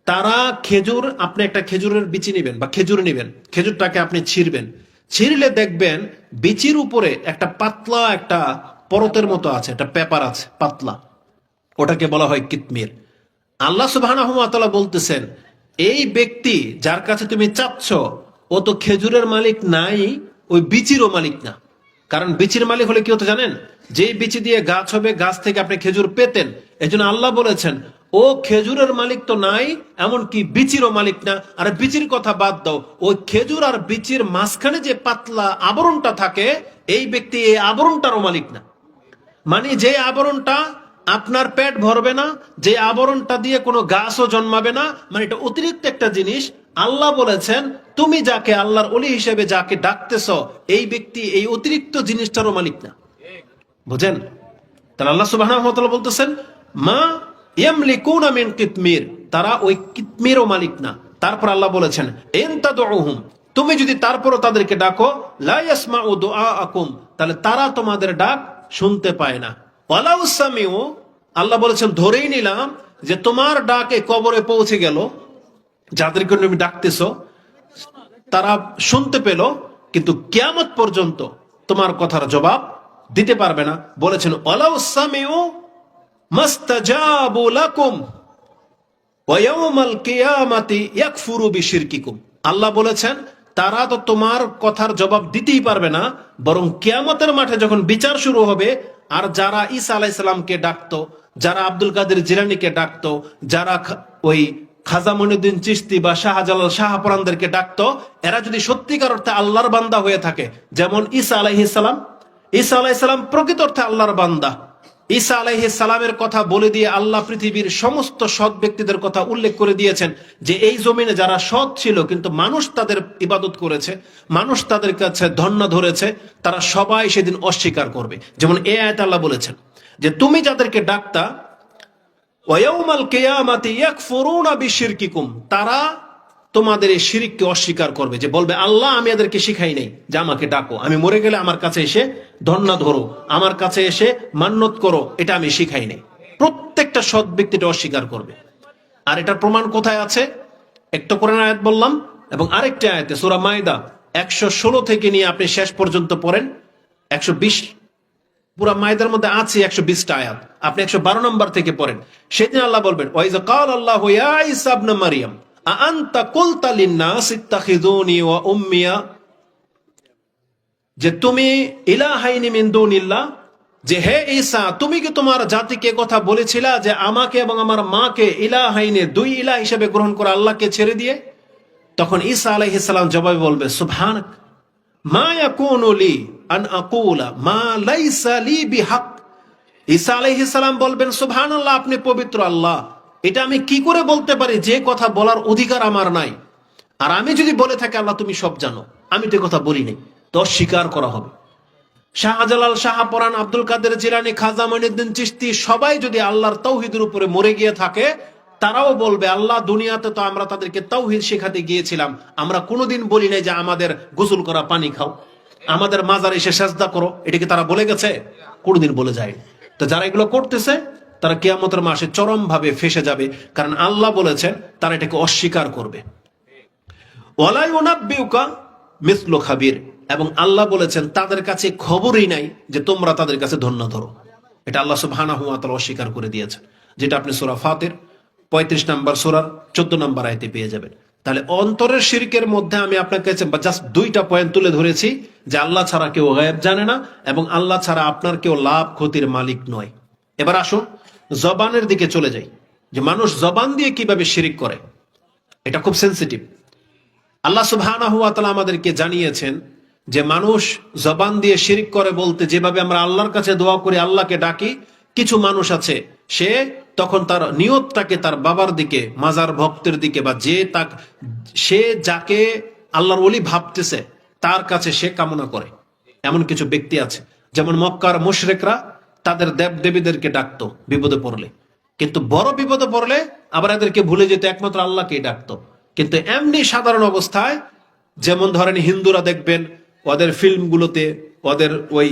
তারা খেজুর, আপনি একটা খেজুরের বিচি নেবেন বা খেজুর নেবেন, খেজুরটাকে আপনি ছিঁড়বেন, ছিঁড়লে দেখবেন বিচির উপরে একটা পাতলা একটা পরতের মতো আছে, একটা পেপার আছে পাতলা, ওটাকে বলা হয় কিতমির। আল্লাহ সুবহানাহু ওয়া তাআলা বলতেছেন, এই ব্যক্তি যার কাছে তুমি চাচ্ছ, ও তো খেজুরের মালিক নাই, ওই বিচিরও মালিক না। কারণ বিচির মালিক হলে কি হতো জানেন, যে বিচি দিয়ে গাছ হবে, গাছ থেকে আপনি খেজুর পেতেন। এজন্য আল্লাহ বলেছেন, ও খেজুরের মালিক তো নাই, এমনকি বিচিরও মালিক না। আর বিচির কথা বাদ দাও, ওই খেজুর আর বিচির মাঝখানে যে পাতলা আবরণটা থাকে, এই ব্যক্তি এই আবরণটারও মালিক না। মানে যে আবরণটা আপনার পেট ভরবে না, যে আবরণটা দিয়ে কোনো গাছও জন্মাবে না, মানে এটা অতিরিক্ত একটা জিনিস। আল্লাহ বলেছেন, তুমি যাকে আল্লাহর ওলি হিসেবে যাকে ডাকতেছ, এই ব্যক্তি এই অতিরিক্ত জিনিসটারও মালিক না। বুঝেন? তাহলে আল্লাহ সুবহানাহু ওয়া তাআলা বলতেছেন, মা ইয়ামলিকুনা মিন কিতমির, তারা ওই কিতমিরও মালিক না। তারপর আল্লাহ বলেছেন, ইন তাদউহুম, তুমি যদি তারপরও তাদেরকে ডাকো, লা ইয়াসমাউ দুআআকুম, তাহলে তারা তোমাদের ডাক শুনতে পায় না। ওয়ালাউ সামিউ, আল্লাহ বলেছেন ধরেই নিলাম যে তোমার ডাক এই কবরে পৌঁছে গেল, যাদেরকে তুমি ডাকতেছো তারা শুনতে পেল, কিন্তু কিয়ামত পর্যন্ত তোমার কথার জবাব দিতে পারবে না। বলেছেন, ওয়ালাউ সামিউ মাস্তাজাবু লাকুম ওয়া ইয়াউমাল কিয়ামাতি ইয়াকফুরু বিশিরকিকুম। আল্লাহ বলেছেন, তারা তো তোমার কথার জবাব দিতেই পারবে না, বরং কিয়ামতের মাঠে যখন বিচার শুরু হবে, আর যারা ঈসা আলাইহিস সালামকে ডাকতো, যারা আব্দুল কাদের জিলানীকে ডাকতো, যারা ওই খাজা মঈনুদ্দিন চিশতি বা শাহজালাল শাহপরানদেরকে ডাকতো, এরা যদি সত্যিকার অর্থে আল্লাহর বান্দা হয়ে থাকে, যেমন ঈসা আলাইহিস সালাম, ঈসা আলাইহিস সালাম প্রকৃত অর্থে আল্লাহর বান্দা। ঈসা আলাইহিস সালামের কথা বলে দিয়ে আল্লাহ পৃথিবীর সমস্ত সৎ ব্যক্তিদের কথা উল্লেখ করে দিয়েছেন, যে এই জমিনে যারা সৎ ছিল কিন্তু মানুষ তাদের ইবাদত করেছে, মানুষ তাদের কাছে ধন্য ধরেছে, তারা সবাই সেদিন অস্বীকার করবে। যেমন এই আয়াতে আল্লাহ বলেছেন যে তুমি যাদেরকে ডাকতা, ওয়া ইয়াউমাল কিয়ামাতি ইয়াকফুরুনা বিশিরকিকুম, তারা তোমাদের এই শিরককে অস্বীকার করবে, যে বলবে আল্লাহ আমি এদেরকে শিখাই নাই যে আমাকে ডাকো, আমি মরে গেলে আমার কাছে এসে ধন্না ধরো, আমার কাছে এসে মান্নত করো, এটা আমি শিখাই নাই। প্রত্যেকটা সৎ ব্যক্তিটা অস্বীকার করবে। আর এটার প্রমাণ কোথায় আছে? একটা কোরআন আয়াত বললাম, এবং আরেকটা আয়াতে সূরা মাইদা 116 থেকে নিয়ে আপনি শেষ পর্যন্ত পড়েন, 120, পুরা মাইদার মধ্যে আছে 120টা আয়াত, আপনি 112 নম্বর থেকে পড়েন। সেদিন আল্লাহ বলবেন, ওয়াইজ ক্বাল আল্লাহু ইয়া ঈসা ইবনে মারইয়াম আনতা কুলতা লিন-নাস ইত্তাখিযুনি ওয়া উম্মিয়া, যে তুমি ইলাহাইনি মিন দুনিল্লাহ, যে হে ঈসা তুমি কি তোমার জাতিকে কথা বলেছিলা যে আমাকে এবং আমার মাকে ইলাহাইনে, দুই ইলাহ হিসেবে গ্রহণ করে আল্লাহকে ছেড়ে দিয়ে? তখন ঈসা আলাইহিস সালাম জবাবে বলবে, সুবহানাক মা ইয়াকুনু লি আন আকুলা মা লাইসা লি বিহক। ঈসা আলাইহিস সালাম বলবেন, সুবহানাল্লাহ, আপনি পবিত্র আল্লাহ, এটা আমি কি করে বলতে পারি যে কথা বলার অধিকার আমার নাই? আর আমি যদি বলে থাকি আল্লাহ তুমি সব জানো, আমি তো কথা বলি নাই, তো স্বীকার করা হবে। শাহজালাল শাহপরান, আব্দুল কাদের জিলানী, খাজা মঈনুদ্দিন চিশতি সবাই যদি আল্লাহর তাওহীদের উপরে মরে গিয়ে থাকে, তারাও বলবে আল্লাহ দুনিয়াতে তো আমরা তাদেরকে তাওহীদ শেখাতে গিয়েছিলাম, আমরা কোনোদিন বলি নাই যে আমাদের গোসল করা পানি খাও, আমাদের মাজার এসে সেজদা করো, এটাকে তারা বলে গেছে? কোনোদিন বলে যায়। তো যারা এগুলো করতেছে তারা কিয়ামতের মাসে চরম ভাবে ফেসে যাবে, কারণ আল্লাহ বলেছেন তারা এটাকে অস্বীকার করবে। ওয়ালা ইউনাব্বিউকা মিসলু খাবির, এবং আল্লাহ বলেছেন তাদের কাছে খবরই নাই যে তোমরা তাদের কাছে ধন্য ধরো। এটা আল্লাহ সুবহানাহু ওয়া তাআলা অস্বীকার করে দিয়েছেন, যেটা আপনি সূরা ফাতির 35 নম্বর সূরার 14 নম্বর আয়াতে পেয়ে যাবেন। তাহলে অন্তরের শিরকের মধ্যে আমি আপনার কাছে জাস্ট 2টা পয়েন্ট তুলে ধরেছি, যে আল্লাহ ছাড়া কেউ গায়েব জানে না, এবং আল্লাহ ছাড়া আপনার কেউ লাভ ক্ষতির মালিক নয়। এবার আসুন জবানের দিকে চলে যাই, যে মানুষ জবান দিয়ে কিভাবে শিরিক করে। এটা খুব সেনসিটিভ। আল্লাহ সুবহানাহু ওয়া তাআলা আমাদেরকে জানিয়েছেন যে মানুষ জবান দিয়ে শিরিক করে বলতে, যেভাবে আমরা আল্লাহর কাছে দোয়া করি, আল্লাহকে ডাকি, কিছু মানুষ আছে সে তখন তার নিয়তটাকে তার বাবার দিকে, মাজার ভক্তের দিকে, বা সে যাকে আল্লাহর ওলি ভাবতেছে তার কাছে সে কামনা করে। এমন কিছু ব্যক্তি আছে, যেমন মক্কার মুশরিকরা তাদের দেব দেবীদেরকে ডাকতো বিপদে পড়লে, কিন্তু বড় বিপদে পড়লে আবার এদেরকে ভুলে যেত, একমাত্র আল্লাহকেই ডাকতো। কিন্তু এমনি সাধারণ অবস্থায়, যেমন ধরেন হিন্দুরা দেখবেন ওদের ফিল্মগুলোতে, ওদের ওই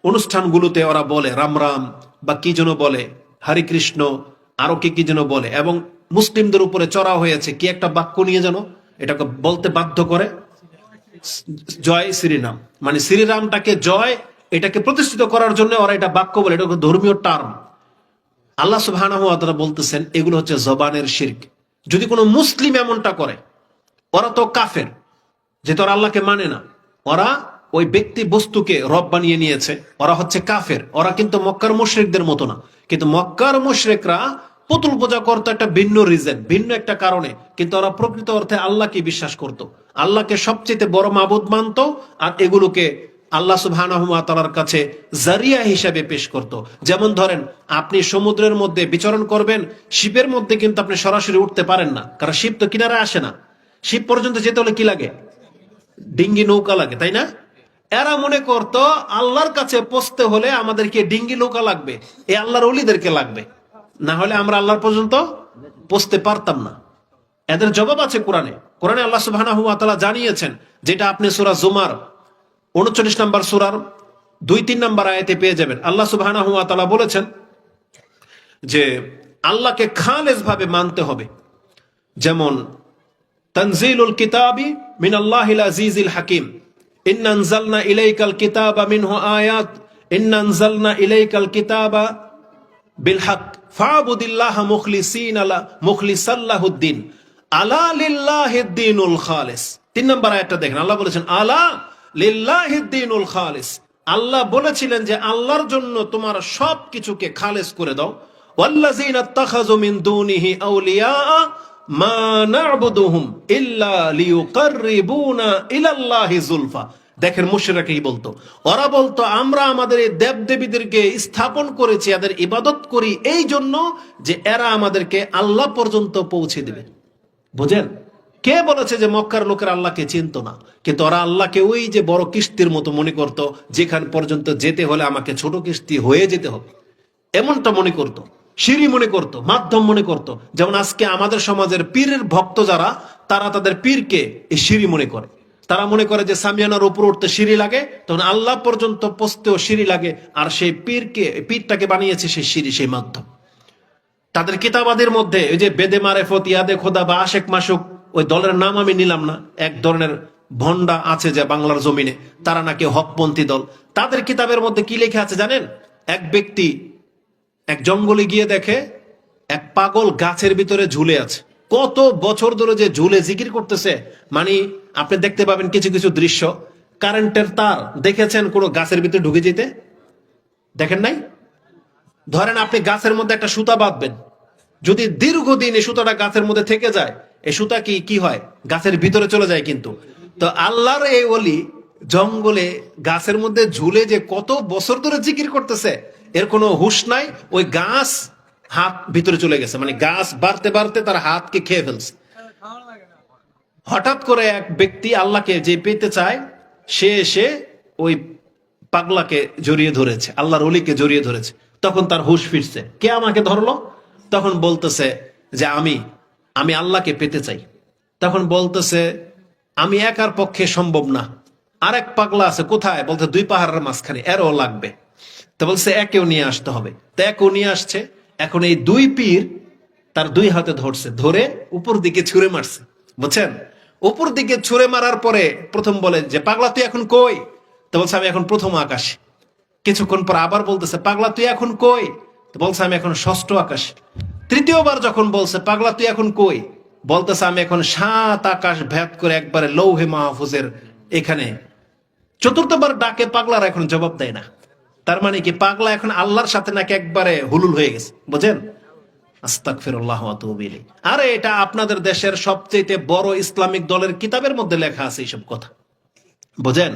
অনুষ্ঠানগুলোতে ওরা বলে রাম রাম বা কি যেন বলে, হরে কৃষ্ণ, আরো কি কি যেন বলে, এবং মুসলিমদের উপরে চড়া হয়েছে কি একটা বাক্য নিয়ে যেন এটাকে বলতে বাধ্য করে, জয় শ্রীরাম, মানে শ্রীরামটাকে জয়, এটাকে প্রতিষ্ঠিত করার জন্য ওরা এটা বাক্য বলে, এটা ধর্মীয় টার্ম। আল্লাহ সুবহানাহু ওয়া তাআলা বলতেছেন এগুলো হচ্ছে জবানের শিরক। যদি কোনো মুসলিম এমনটা করে, ওরা তো কাফের, যেহেতু ওরা আল্লাহকে মানে না, ওরা ওই ব্যক্তি বস্তুকে রব বানিয়ে নিয়েছে, ওরা হচ্ছে কাফের। ওরা কিন্তু মক্কার মুশরিকদের মতো না, কিন্তু মক্কার মুশরিকরা পুতুল পূজা করতো একটা ভিন্ন রিজন, ভিন্ন একটা কারণে, কিন্তু ওরা প্রকৃত অর্থে আল্লাহকে বিশ্বাস করত, আল্লাহকে সবচেয়ে বড় মাবুদ মানত, আর এগুলোকে আল্লাহ সুবহানাহু ওয়া তাআলার কাছে জারিয়া হিসাবে পেশ করত। যেমন ধরেন আপনি সমুদ্রের মধ্যে বিচরণ করবেন, শিপের মধ্যে কিন্তু আপনি সরাসরি উঠতে পারেন না, কারণ শিপ তো কিনারে আসে না, শিপ পর্যন্ত যেতে হলে কি লাগে, ডিঙ্গি নৌকা লাগে, তাই না? এরা মনে করতো আল্লাহর কাছে পৌঁছতে হলে আমাদেরকে ডিঙ্গি নৌকা লাগবে, এই আল্লাহর ওলিদেরকে লাগবে, না হলে আমরা আল্লাহর পর্যন্ত পৌঁছতে পারতাম না। এদের জবাব আছে কোরআনে। কোরআনে আল্লাহ সুবহানাহু ওয়া তাআলা জানিয়েছেন, যেটা আপনি সূরা জুমার 39 নম্বর সূরার 2-3 নম্বর আয়াতে পেয়ে যাবেন। আল্লাহ সুবহানাহু ওয়া তাআলা বলেছেন যে আল্লাহকে খালেস ভাবে মানতে হবে। যেমন তানজিলুল কিতাবি মিনাল্লাহিল আজিজিল হাকিম, ইন্না আনজালনা ইলাইকাল কিতাবা মিনহু আয়াত, ইন্না আনজালনা ইলাইকাল কিতাবা বিল হক ফাবুদিল্লাহ মুখলিসাল্লাহুদ্দিন আলা লিল্লাহিদ্দিনুল খালিস। 3 নম্বর আয়াতটা দেখেন, আল্লাহ বলেছেন আলা লিল্লাহিদ্দিনুল খালিস। আল্লাহ বলেছিলেন যে আল্লাহর জন্য তোমার সব কিছুকে খালেস করে দাও। ওয়াল্লাযিনা ইত্তাখাযু মিন দুনিহি আউলিয়া মা না'বুদুহুম ইল্লা লিয়ুকাররিবুনা ইলাল্লাহি যুলফা। দেখেন মুশরিকরা কি বলতো, ওরা বলতো আমরা আমাদের এই দেব দেবীদেরকে স্থাপন করেছি, এদের ইবাদত করি এই জন্য যে এরা আমাদেরকে আল্লাহ পর্যন্ত পৌঁছে দেবে। বুঝেন, কে বলেছে যে মক্কার লোকের আল্লাহকে চিনতো না? কিন্তু ওরা আল্লাহকে ওই যে বড় কিস্তির মতো মনে করতো, যেখান পর্যন্ত যেতে হলে আমাকে ছোট কিস্তি হয়ে যেতে হবে, এমনটা মনে করতো, সিঁড়ি মনে করতো, মাধ্যম মনে করতো। যেমন আজকে আমাদের সমাজের পীরের ভক্ত যারা, তারা তাদের পীরকে এই সিঁড়ি মনে করে। তারা মনে করে যে সামিয়ানার উপর উঠতে সিঁড়ি লাগে, তখন আল্লাহ পর্যন্ত পৌঁছতেও সিঁড়ি লাগে, আর সেই পীরটাকে বানিয়েছে সেই সিঁড়ি, সেই মাধ্যম। তাদের কিতাবাদের মধ্যে ওই যে বেদে মারেফত, ইয়াদে খোদা বা আশেক মাসুক, ওই দলের নাম আমি নিলাম না, এক ধরনের ভন্ডা আছে যে বাংলার জমিনে, তারা নাকি হকপন্থী দল। তাদের কিতাবের মধ্যে কি লেখা আছে জানেন? এক ব্যক্তি এক জঙ্গলে গিয়ে দেখে এক পাগল গাছের ভিতরে ঝুলে আছে, কত বছর ধরে যে ঝুলে জিকির করতেছে। মানে আপনি দেখতে পাবেন কিছু কিছু দৃশ্য, কারেন্টের তার দেখেছেন কোনো গাছের ভিতরে ঢুকে যেতে? দেখেন নাই? ধরেন আপনি গাছের মধ্যে একটা সুতা বাঁধবেন, যদি দীর্ঘদিন এই সুতাটা গাছের মধ্যে থেকে যায়, এই সুতা কি হয়, গাছের ভিতরে চলে যায়। কিন্তু তো আল্লাহর এই ওলি জঙ্গলে গাছের মধ্যে ঝুলে যে কত বছর ধরে জিকির করতেছে, এর কোনো হুঁশ নাই। ওই গাছ হাত ভিতরে চলে গেছে, মানে গাছ বাড়তে বাড়তে তার হাতকে খেয়ে ফেলছে। হঠাৎ করে এক ব্যক্তি আল্লাহকে যে পেতে চায়, সে এসে ওই পাগলাকে জড়িয়ে ধরেছে, আল্লাহর ওলিকে জড়িয়ে ধরেছে। তখন তার হুঁশ ফিরছে। কে আমাকে ধরলো? তখন বলতেছে যে আমি আল্লাহকে পেতে চাই। তখন বলতেছে আমি একার পক্ষে সম্ভব না, আরেক পাগলা আছে। কোথায়? বলতে 2 পাহাড়ের মাঝখানে, এরও লাগবে। তো বলছে একেও নিয়ে আসতে হবে। তো একেও নিয়ে আসছে। এখন এই 2 পীর তার 2 হাতে ধরছে, ধরে উপর দিকে ছুঁড়ে মারছে। বুঝছেন? উপর দিকে ছুঁড়ে মারার পরে প্রথম বলে যে পাগলা তুই এখন কই? তো বলছে আমি এখন প্রথম আকাশে। কিছুক্ষণ পর আবার বলতেছে পাগলা তুই এখন কই? তো বলছে আমি এখন 6ষ্ঠ আকাশে। তৃতীয়বার যখন বলছে পাগলা তুই এখন কই? বলতেছে আমি এখন 7 আকাশ ভেদ করে একবারে লৌহে মাহফুজের এখানে। চতুর্থবার ডাকে পাগলার এখন জবাব দেয় না। তার মানে কি পাগলা এখন আল্লাহর সাথে নাকি একবারে হুলুল হয়ে গেছে। বুঝেন? আস্তাগফিরুল্লাহ ওয়া আতুবু ইলাইহি। আরে এটা আপনাদের দেশের সবচেয়ে বড় ইসলামিক দলের কিতাবের মধ্যে লেখা আছে এইসব কথা। বুঝেন?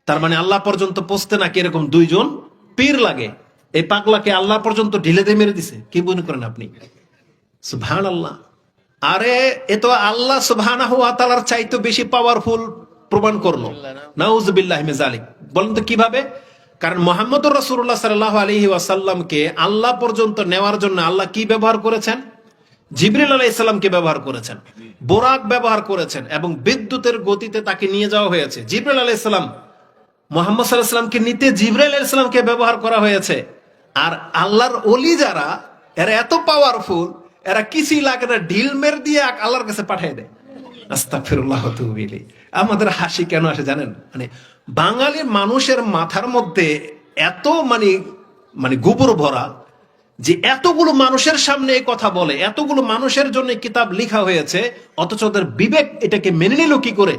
তার মানে আল্লাহ পর্যন্ত পৌঁছতে নাকি এরকম 2 জন পীর লাগে। এই পাগলাকে আল্লাহ পর্যন্ত ঢিলে দিয়ে মেরে দিছে। কি মনে করেন আপনি? সুবহানাল্লাহ। আরে এ তো আল্লাহ সুবহানাহু ওয়া তাআলার চাইতে বেশি পাওয়ারফুল প্রমাণ করলো। নাউজুবিল্লাহি মিন যালিক। বলেন তো কিভাবে? কারণ মুহাম্মদুর রাসূলুল্লাহ সাল্লাল্লাহু আলাইহি ওয়াসাল্লামকে আল্লাহ পর্যন্ত নেওয়ার জন্য আল্লাহ কি ব্যবহার করেছেন? জিবরিল আলাইহিস সালামকে ব্যবহার করেছেন, বোরাক ব্যবহার করেছেন, এবং বিদ্যুতের গতিতে তাকে নিয়ে যাওয়া হয়েছে। জিবরিল আলাইহিস সালাম মুহাম্মদ সাল্লাল্লাহু আলাইহি সাল্লামকে নিতে জিবরাইল আলাইহিস সালামকে ব্যবহার করা হয়েছে। আর আল্লাহর ওলি যারা, এরা এত পাওয়ারফুল, এরা কিছুই লাগে না, ঢিল মের দিয়ে আল্লাহর কাছে পাঠিয়ে দেয়। আস্তাগফিরুল্লাহ ওয়া আতুবু ইলাইহি। আমাদের হাসি কেন আসে জানেন? মানে বাঙালি মানুষের মাথার মধ্যে এত মানে গোবর ভরা যে এতগুলো মানুষের সামনে এই কথা বলে, এতগুলো মানুষের জন্য কিতাব লেখা হয়েছে, অথচ ওদের বিবেক এটাকে মেনে নিল কি করে?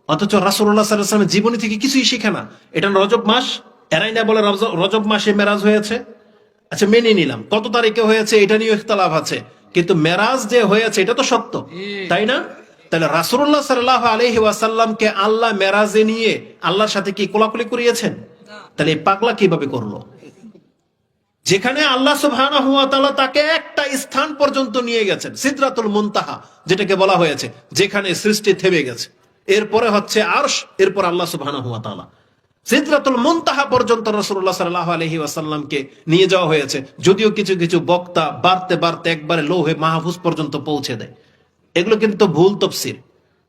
অথচ রাসূলুল্লাহ সাল্লাল্লাহু আলাইহি ওয়াসাল্লামের জীবনী থেকে কিছুই শিখে না। এটা রজব মাস, এরাই না বলে রজব মাসে মেরাজ হয়েছে। আচ্ছা মেনে নিলাম, কত তারিখে হয়েছে এটা নিয়ে ইখতিলাফ আছে, কিন্তু মেরাজ যে হয়েছে এটা তো সত্য, তাই না? তাহলে রাসূলুল্লাহ সাল্লাল্লাহু আলাইহি ওয়াসাল্লামকে আল্লাহ মেরাজে নিয়ে আল্লাহর সাথে কি কোলাকুলি করিয়েছেন? তাহলে এই পাগলা কিভাবে করলো? যেখানে আল্লাহ সুবহানাহু ওয়া তাআলা তাকে একটা স্থান পর্যন্ত নিয়ে গেছেন, সিদরাতুল মুনতাহা যেটাকে বলা হয়েছে, যেখানে সৃষ্টি থেমে গেছে, এরপরে হচ্ছে আরশ, এরপর আল্লাহ সুবহানাহু ওয়া তাআলা। সিদরাতুল মুনতাহা পর্যন্ত রাসূলুল্লাহ সাল্লাল্লাহু আলাইহি ওয়াসাল্লামকে নিয়ে যাওয়া হয়েছে, যদিও কিছু কিছু বক্তা বাড়তে বাড়তে একবারে লৌহে মাহফুজ পর্যন্ত পৌঁছে দেয়। এগুলো কিন্তু ভুল তাফসীর।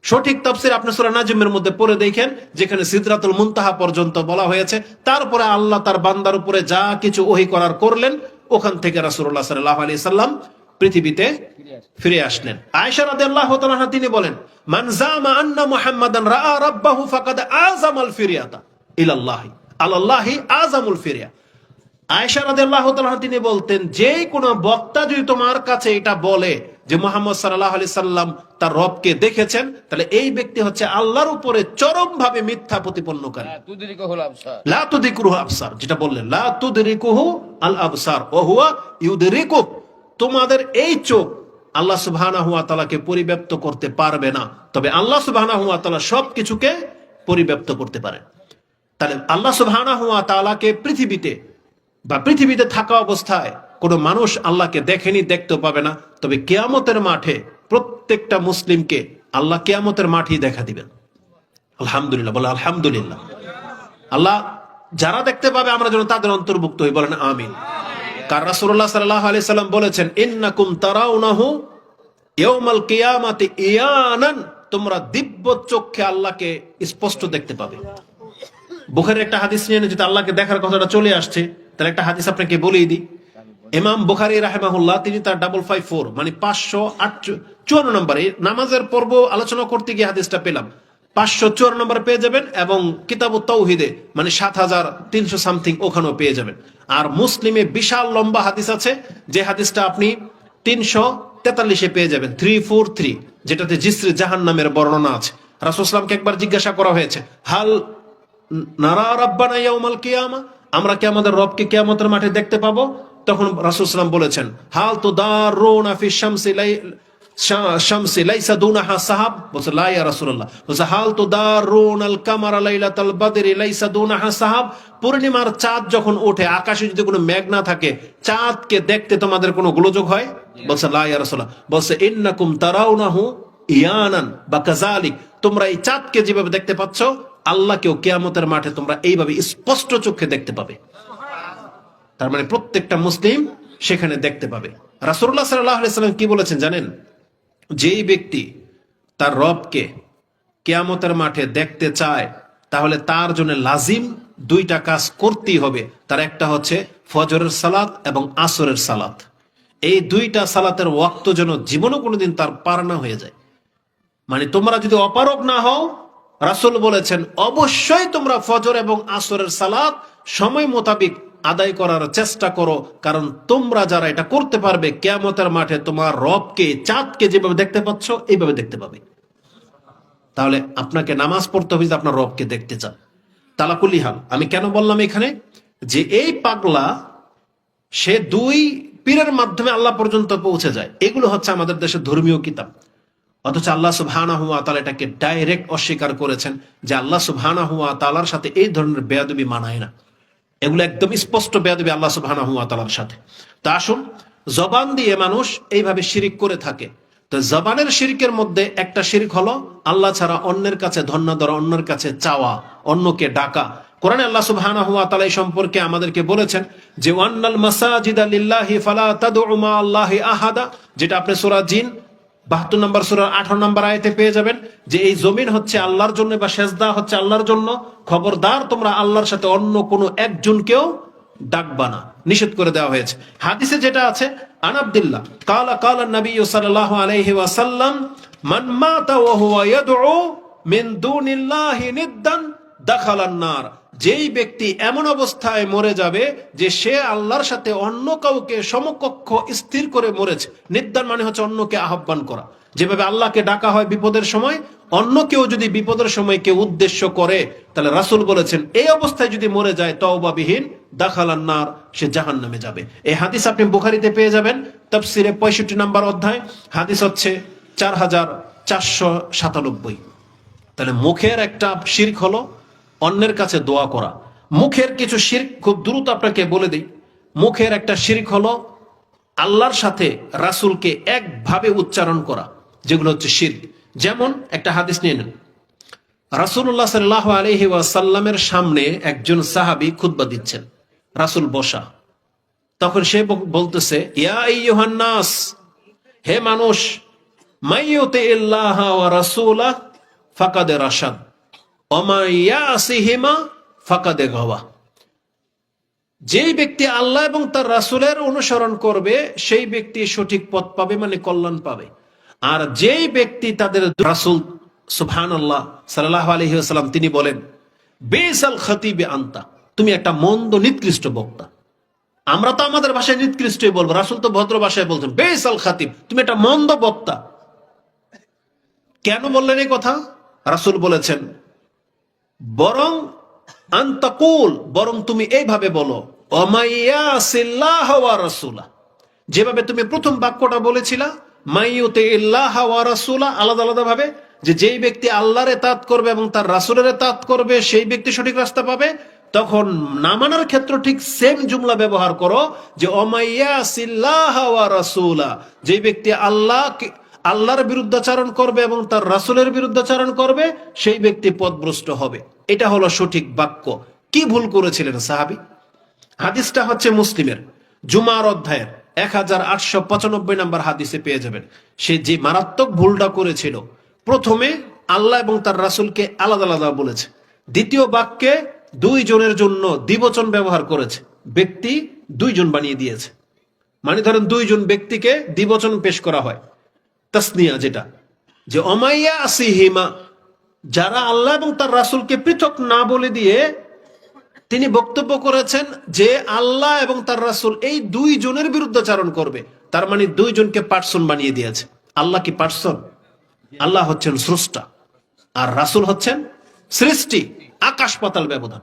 সঠিক তাফসীর আপনি সূরা নাজমের মধ্যে পড়ে দেখেন, যেখানে সিদরাতুল মুনতাহা পর্যন্ত বলা হয়েছে, তারপরে আল্লাহ তার বান্দার উপরে যা কিছু ওহী করার করলেন, ওখান থেকে রাসূলুল্লাহ সাল্লাল্লাহু আলাইহি সাল্লাম পৃথিবীতে ফিরে আসলেন। আয়েশা রাদিয়াল্লাহু তাআলা আনহা তিনি বলেন, মান জামা আন্না মুহাম্মাদান রাআ রাব্বাহু ফাকাদ আযামাল ফিরিয়াতা ইলাল্লাহি আলাল্লাহি আযামুল ফিরিয়া। আয়েশা রাদিয়াল্লাহু তাআলা আনহা তিনি বলতেন, যে কোনো বক্তা যদি তোমার কাছে এটা বলে যে মুহাম্মদ সাল্লাল্লাহু আলাইহি সাল্লাম তার রবকে দেখেছেন, তাহলে এই ব্যক্তি হচ্ছে আল্লাহর উপরে চরম ভাবে মিথ্যা প্রতিপন্নকারী। লা তুদরিকুহু আবসার, যেটা বললেন, লা তুদরিকুহু আল আবসার ওয়া হুয়া ইউদরিকু, তোমাদের এই চোখ আল্লাহ সুবহানাহু ওয়া তাআলাকে পরিব্যাপ্ত করতে পারবে না, তবে আল্লাহ সুবহানাহু ওয়া তাআলা সবকিছুকে পরিব্যাপ্ত করতে পারেন। তাহলে আল্লাহ সুবহানাহু ওয়া তাআলাকে পৃথিবীতে থাকা অবস্থায় কোন মানুষ আল্লাহকে দেখেনি, দেখতেও পাবে না, তবে কিয়ামতের মাঠে প্রত্যেকটা মুসলিমকে আল্লাহ কিয়ামতের মাঠেই দেখা দিবেন। আলহামদুলিল্লাহ, বলে আলহামদুলিল্লাহ। আল্লাহ যারা দেখতে পাবে আমরা যেন তাদের অন্তর্ভুক্ত হই, বলেন আমিন। কারণ রাসূলুল্লাহ সাল্লাল্লাহু আলাইহি সাল্লাম বলেছেন, ইন্নাকুম তারাউনাহু ইয়াউমাল কিয়ামাতি ইয়ানান, তোমরা দিব্য চক্ষে আল্লাহকে স্পষ্ট দেখতে পাবে। বুখারীর একটা হাদিস নিয়ে যদি আল্লাহকে দেখার কথাটা চলে আসছে, তাহলে একটা হাদিস আপনাকে বলেই দিই। ইমাম বুখারী রাহিমাহুল্লাহ তিনি তার 554 মানে 554 নম্বরে নামাজের পর্ব আলোচনা করতে গিয়ে হাদিসটা পেলাম, 554 নম্বর পেয়ে যাবেন, এবং কিতাবুত তাওহীদে মানে 7300 সামথিং ওখানেও পেয়ে যাবেন। আর মুসলিমে বিশাল লম্বা হাদিস আছে, যে হাদিসটা আপনি 343-এ পেয়ে যাবেন, 343, যেটাতে জিসরে জাহান্নামের বর্ণনা আছে। রাসূল সাল্লাল্লাহু আলাইহি ওয়াসাল্লামকে একবার জিজ্ঞাসা করা হয়েছে, হাল নারা রাব্বানা ইয়াউমাল কিয়ামা, আমরা কি আমাদের রবকে কিয়ামতের মাঠে দেখতে পাবো? তখন রাসূল সাল্লাল্লাহু আলাইহি ওয়াসাল্লাম বলেছেন, হাল তুদারুনা ফি শামসি লাইসা দুনাহা সাহাব, বলছে লা ইয়া রাসূলুল্লাহ। বলছে হাল তুদারুনাল কামারা লাইলাতাল বদরি লাইসা দুনাহা সাহাব, পূর্ণিমার চাঁদ যখন ওঠে, আকাশে যদি কোনো মেঘ না থাকে, চাঁদকে দেখতে তোমাদের কোনো গোলযোগ হয়? বলছে লা ইয়া রাসূলুল্লাহ। বলছে ইন্নাকুম তারাউনাহু ইয়ানান বা কাযালিক, তোমরা এই চাঁদকে যেভাবে দেখতে পাচ্ছ, আল্লাহকেও কিয়ামতের মাঠে তোমরা এইভাবে স্পষ্ট চোখে দেখতে পাবে। তার মানে প্রত্যেকটা মুসলিম সেখানে দেখতে পাবে। রাসূলুল্লাহ সাল্লাল্লাহু আলাইহি সাল্লাম কি বলেছেন জানেন? যেই ব্যক্তি তার রবকে কিয়ামতের মাঠে দেখতে চায়, তাহলে তার জন্য লাজিম দুইটা কাজ করতেই হবে। তার একটা হচ্ছে ফজরের সালাত এবং আসরের সালাত। এই দুইটা সালাতের ওয়াক্ত যেন জীবনে কোনোদিন তার পার না হয়ে যায়। মানে তোমরা যদি অপারগ না হও, রাসূল বলেছেন অবশ্যই তোমরা ফজর এবং আসরের সালাত সময় মোতাবেক আদায় করার চেষ্টা করো, কারণ তোমরা যারা এটা করতে পারবে, কিয়ামতের মাঠে তোমার রবকে, চাঁদকে যেভাবে দেখতে পাচ্ছ এইভাবে দেখতে পাবে। তাহলে আপনাকে নামাজ পড়তে হবে যদি আপনার রবকে দেখতে চান। তালাকুলি হাল, আমি কেন বললাম এখানে যে এই পাগলা সে 2 পীরের মাধ্যমে আল্লাহ পর্যন্ত পৌঁছে যায়, এগুলো হচ্ছে আমাদের দেশের ধর্মীয় কিতাব। অথচ আল্লাহ সুবহানাহু ওয়া তাআলা এটাকে ডাইরেক্ট অস্বীকার করেছেন যে আল্লাহ সুবহানাহু ওয়া তাআলার সাথে এই ধরনের বেয়াদবি মানায় না। এগুলো একদম স্পষ্ট বেয়াদবি আল্লাহ সুবহানাহু ওয়া তাআলার সাথে। তা আসুন, জবান দিয়ে মানুষ এইভাবে শিরিক করে থাকে, তো জবানের শিরকের মধ্যে একটা শিরক হলো আল্লাহ ছাড়া অন্যের কাছে ধন্য ধরা, অন্যের কাছে চাওয়া, অন্যকে ডাকা। কোরআনে আল্লাহ সুবহানাহু ওয়া তাআলা এই সম্পর্কে আমাদেরকে বলেছেন যে ওয়ান্নাল মাসাজিদা লিল্লাহি ফালা তাদউ মা আল্লাহি আহাদা, যেটা আপনি সূরা জিন 72 নম্বর সূরার 18 নম্বর আয়াতে পেয়ে যাবেন, যে এই জমিন হচ্ছে আল্লাহর জন্য বা সেজদা হচ্ছে আল্লাহর জন্য, খবরদার তোমরা আল্লাহর সাথে অন্য কোনো একজনকেও ডাকবা না, নিষেধ করে দেওয়া হয়েছে। হাদিসে যেটা আছে, আন আব্দুল্লাহ কালা কালা নবী সাল্লাল্লাহু আলাইহি ওয়াসাল্লাম মান মাতা ওয়া হুয়া ইয়াদউ মিন দুনিল্লাহি নিদ্দান দাখালান নার, যেই ব্যক্তি এমন অবস্থায় মরে যাবে যে সে আল্লাহর সাথে অন্য কাউকে সমকক্ষ স্থির করে মরেছে। নিদ্দান মানে হচ্ছে অন্যকে আহ্বান করা। যেভাবে আল্লাহকে ডাকা হয় বিপদের সময়, অন্য কেউ যদি বিপদের সময় কেউ উদ্দেশ্য করে, তাহলে রাসূল বলেছেন এই অবস্থায় যদি মরে যায় তওবাবিহীন দাখালান নার, সে জাহান্নামে যাবে। এই হাদিস আপনি বুখারীতে পেয়ে যাবেন, তাফসিরে 65 নম্বর অধ্যায়, হাদিস হচ্ছে 4497। তাহলে মুখের একটা শিরক হলো অন্যের কাছে দোয়া করা। মুখের কিছু শিরক খুব দ্রুত আপনাকে বলে দিই। মুখের একটা শিরক হলো আল্লাহর সাথে রাসূলকে একভাবে উচ্চারণ করা, যেগুলো হচ্ছে শিরক। যেমন একটা হাদিস নিয়ে নেন, রাসূলুল্লাহ সাল্লাল্লাহু আলাইহি ওয়াসাল্লামের সামনে একজন সাহাবী খুতবা দিচ্ছেন, রাসূল বসা। তখন সে বলতেছে, ইয়া আইয়ুহান নাস, হে মানুষ, মাইয়ুতি ইল্লাহ ওয়া রাসূলা ফাকাদ রাশাদ ওয়া মা ইয়াসিহিমা ফাকাদ গাওয়া। যেই ব্যক্তি আল্লাহ এবং তার রাসূলের অনুসরণ করবে সেই ব্যক্তি সঠিক পথ পাবে, মানে কল্যাণ পাবে। আর যেই ব্যক্তি তাদের রাসূল সুবহানাল্লাহ সাল্লাল্লাহু আলাইহি ওয়াসাল্লাম তিনি বলেন, বিসাল খতিবে আনতা, তুমি একটা মন্দ নিকৃষ্ট বক্তা। আমরা তো আমাদের ভাষায় নিকৃষ্টই বলবো, রাসূল তো ভদ্র ভাষায় বলতেন বিসাল খতিব, তুমি একটা মন্দ বক্তা। কেন বললেন এই কথা? রাসূল বলেছেন বরং আনতাকুল, বরং তুমি এইভাবে বলো, ওমাইয়াসিল্লাহ ওয়া রাসূলা, যেভাবে তুমি প্রথম বাক্যটা বলেছিলা, মাইয়ুতি ইল্লাহ ওয়া রাসূলা, আলাদা আলাদা ভাবে, যে যেই ব্যক্তি আল্লাহর ইতাআত করবে এবং তার রাসূলের ইতাআত করবে সেই ব্যক্তি সঠিক রাস্তা পাবে। তখন না মানার ক্ষেত্রে ঠিক সেম জুমলা ব্যবহার করো, যে ওমাইয়াসিল্লাহ ওয়া রাসূলা, যেই ব্যক্তি আল্লাহর বিরুদ্ধাচারণ করবে এবং তার রাসূলের বিরুদ্ধাচারণ করবে সেই ব্যক্তি পথভ্রষ্ট হবে। এটা হলো সঠিক বাক্য। কি ভুল করেছিলেন সাহাবী? হাদিসটা হচ্ছে মুসলিমের জুমার অধ্যায়ের 1895 নম্বর হাদিসে পেয়ে যাবেন। সে যে মারাত্মক ভুলটা করেছিল, প্রথমে আল্লাহ এবং তার রাসূলকে আলাদা আলাদা বলেছে, দ্বিতীয় বাক্যে দুইজনের জন্য দ্বিবচন ব্যবহার করেছে, ব্যক্তি দুইজন বানিয়ে দিয়েছে। মানে ধরেন দুইজন ব্যক্তিকে দ্বিবচন পেশ করা হয়, তাসনিয়া, যেটা যে অমাইয়া আসিহিমা, যারা আল্লাহ এবং তার রাসূলকে পৃথক না বলে দিয়ে তিনি বক্তব্য করেছেন যে আল্লাহ এবং তার রাসূল এই দুইজনের বিরুদ্ধাচারণ করবে। তার মানে দুইজনকে পার্সন বানিয়ে দিয়েছে। আল্লাহ কি পার্সন? আল্লাহ হচ্ছেন স্রষ্টা আর রাসূল হচ্ছেন সৃষ্টি, আকাশ পাতাল ব্যবধান।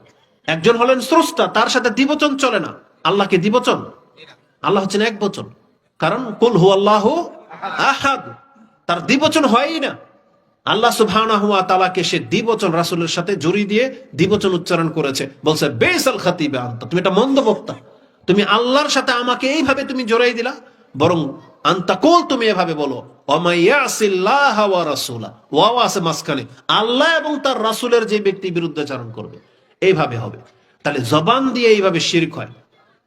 একজন হলেন স্রষ্টা, তার সাথে দ্বিবচন চলে না। আল্লাহ কি দ্বিবচন? আল্লাহ হচ্ছেন এক বচন, কারণ কুল হুয়াল্লাহু আহাদ, তার দ্বিবচন হয়ই না। আল্লাহ সুবহানাহু ওয়া তাআলাকে সে দ্বিবচন রাসূলের সাথে জড়িয়ে দিয়ে দ্বিবচন উচ্চারণ করেছে, বলছে বিসাল খতিবে আনতা, তুমি একটা মন্দ বক্তা, তুমি আল্লাহর সাথে আমাকে এইভাবে তুমি জড়াই দিলা। বরং আনতাকুল, তুমি এভাবে বলো, ওমাইয়াসিল্লাহ ওয়া রাসূলা, ওয়া আছে মাঝখানে, আল্লাহ এবং তার রাসূলের যে ব্যক্তি বিরুদ্ধাচরণ করবে, এইভাবে হবে। তাহলে জবান দিয়ে এইভাবে শিরক হয়।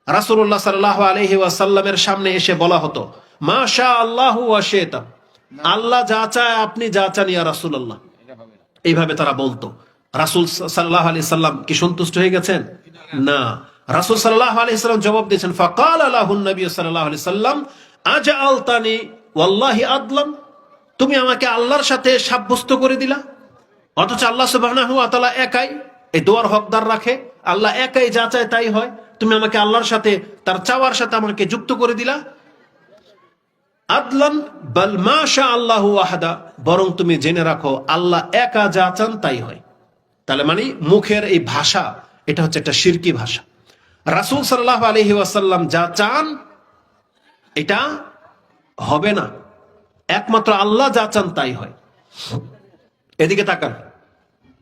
রাসূলুল্লাহ সাল্লাল্লাহু আলাইহি ওয়াসাল্লামের সামনে এসে বলা হতো, মাশা আল্লাহু ওয়া শিতা, আল্লাহ যা চায় আপনি যা চান ইয়া রাসূলুল্লাহ, এইভাবে তারা বলতো। রাসূল সাল্লাল্লাহু আলাইহি সাল্লাম কি সন্তুষ্ট হয়ে গেছেন? না। রাসূল সাল্লাল্লাহু আলাইহি সাল্লাম জবাব দিয়েছেন, ফাকাল লাহুন নবী সাল্লাল্লাহু আলাইহি সাল্লাম আজআলতানি ওয়াল্লাহি আদলাম, তুমি আমাকে আল্লাহর সাথে সাব্যস্ত করে দিলা, অথচ আল্লাহ সুবহানাহু ওয়া তাআলা একাই এই দোয়ার হকদার রাখে, আল্লাহ একাই যা চায় তাই হয়, তুমি আমাকে আল্লাহর সাথে তার চাওয়ার সাথে আমাকে যুক্ত করে দিলা। আদলান বাল মাশা আল্লাহু ওয়াহদা, বরং তুমি জেনে রাখো আল্লাহ একা যা চান তাই হয়। তাহলে মানে মুখের এই ভাষা, এটা হচ্ছে একটা শিরকি ভাষা। রাসূল সাল্লাল্লাহু আলাইহি ওয়াসাল্লাম যা চান এটা হবে না, একমাত্র আল্লাহ যা চান তাই হয়। এদিকে তাকান,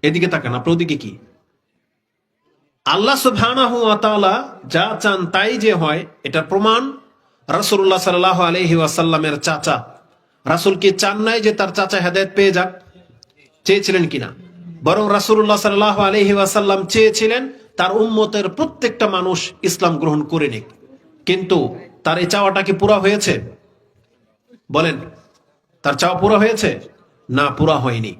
এদিকে তাকান, আপনার ওদিকে কি? আল্লাহ সুবহানাহু ওয়া তাআলা যা চান তাই যে হয়, এটা প্রমাণ রাসূলুল্লাহ সাল্লাল্লাহু আলাইহি ওয়াসাল্লামের চাচা রাসূল কি চান নাই যে তার চাচা হেদায়েত পেয়ে যাক? চেয়েছিলেন কিনা? বরং রাসূলুল্লাহ সাল্লাল্লাহু আলাইহি ওয়াসাল্লাম চেয়েছিলেন তার উম্মতের প্রত্যেকটা মানুষ ইসলাম গ্রহণ করে নিক। কিন্তু তার এই চাওয়াটা কি পুরা হয়েছে? বলেন, তার চাওয়া পুরা হয়েছে? না, পুরা হয়নি।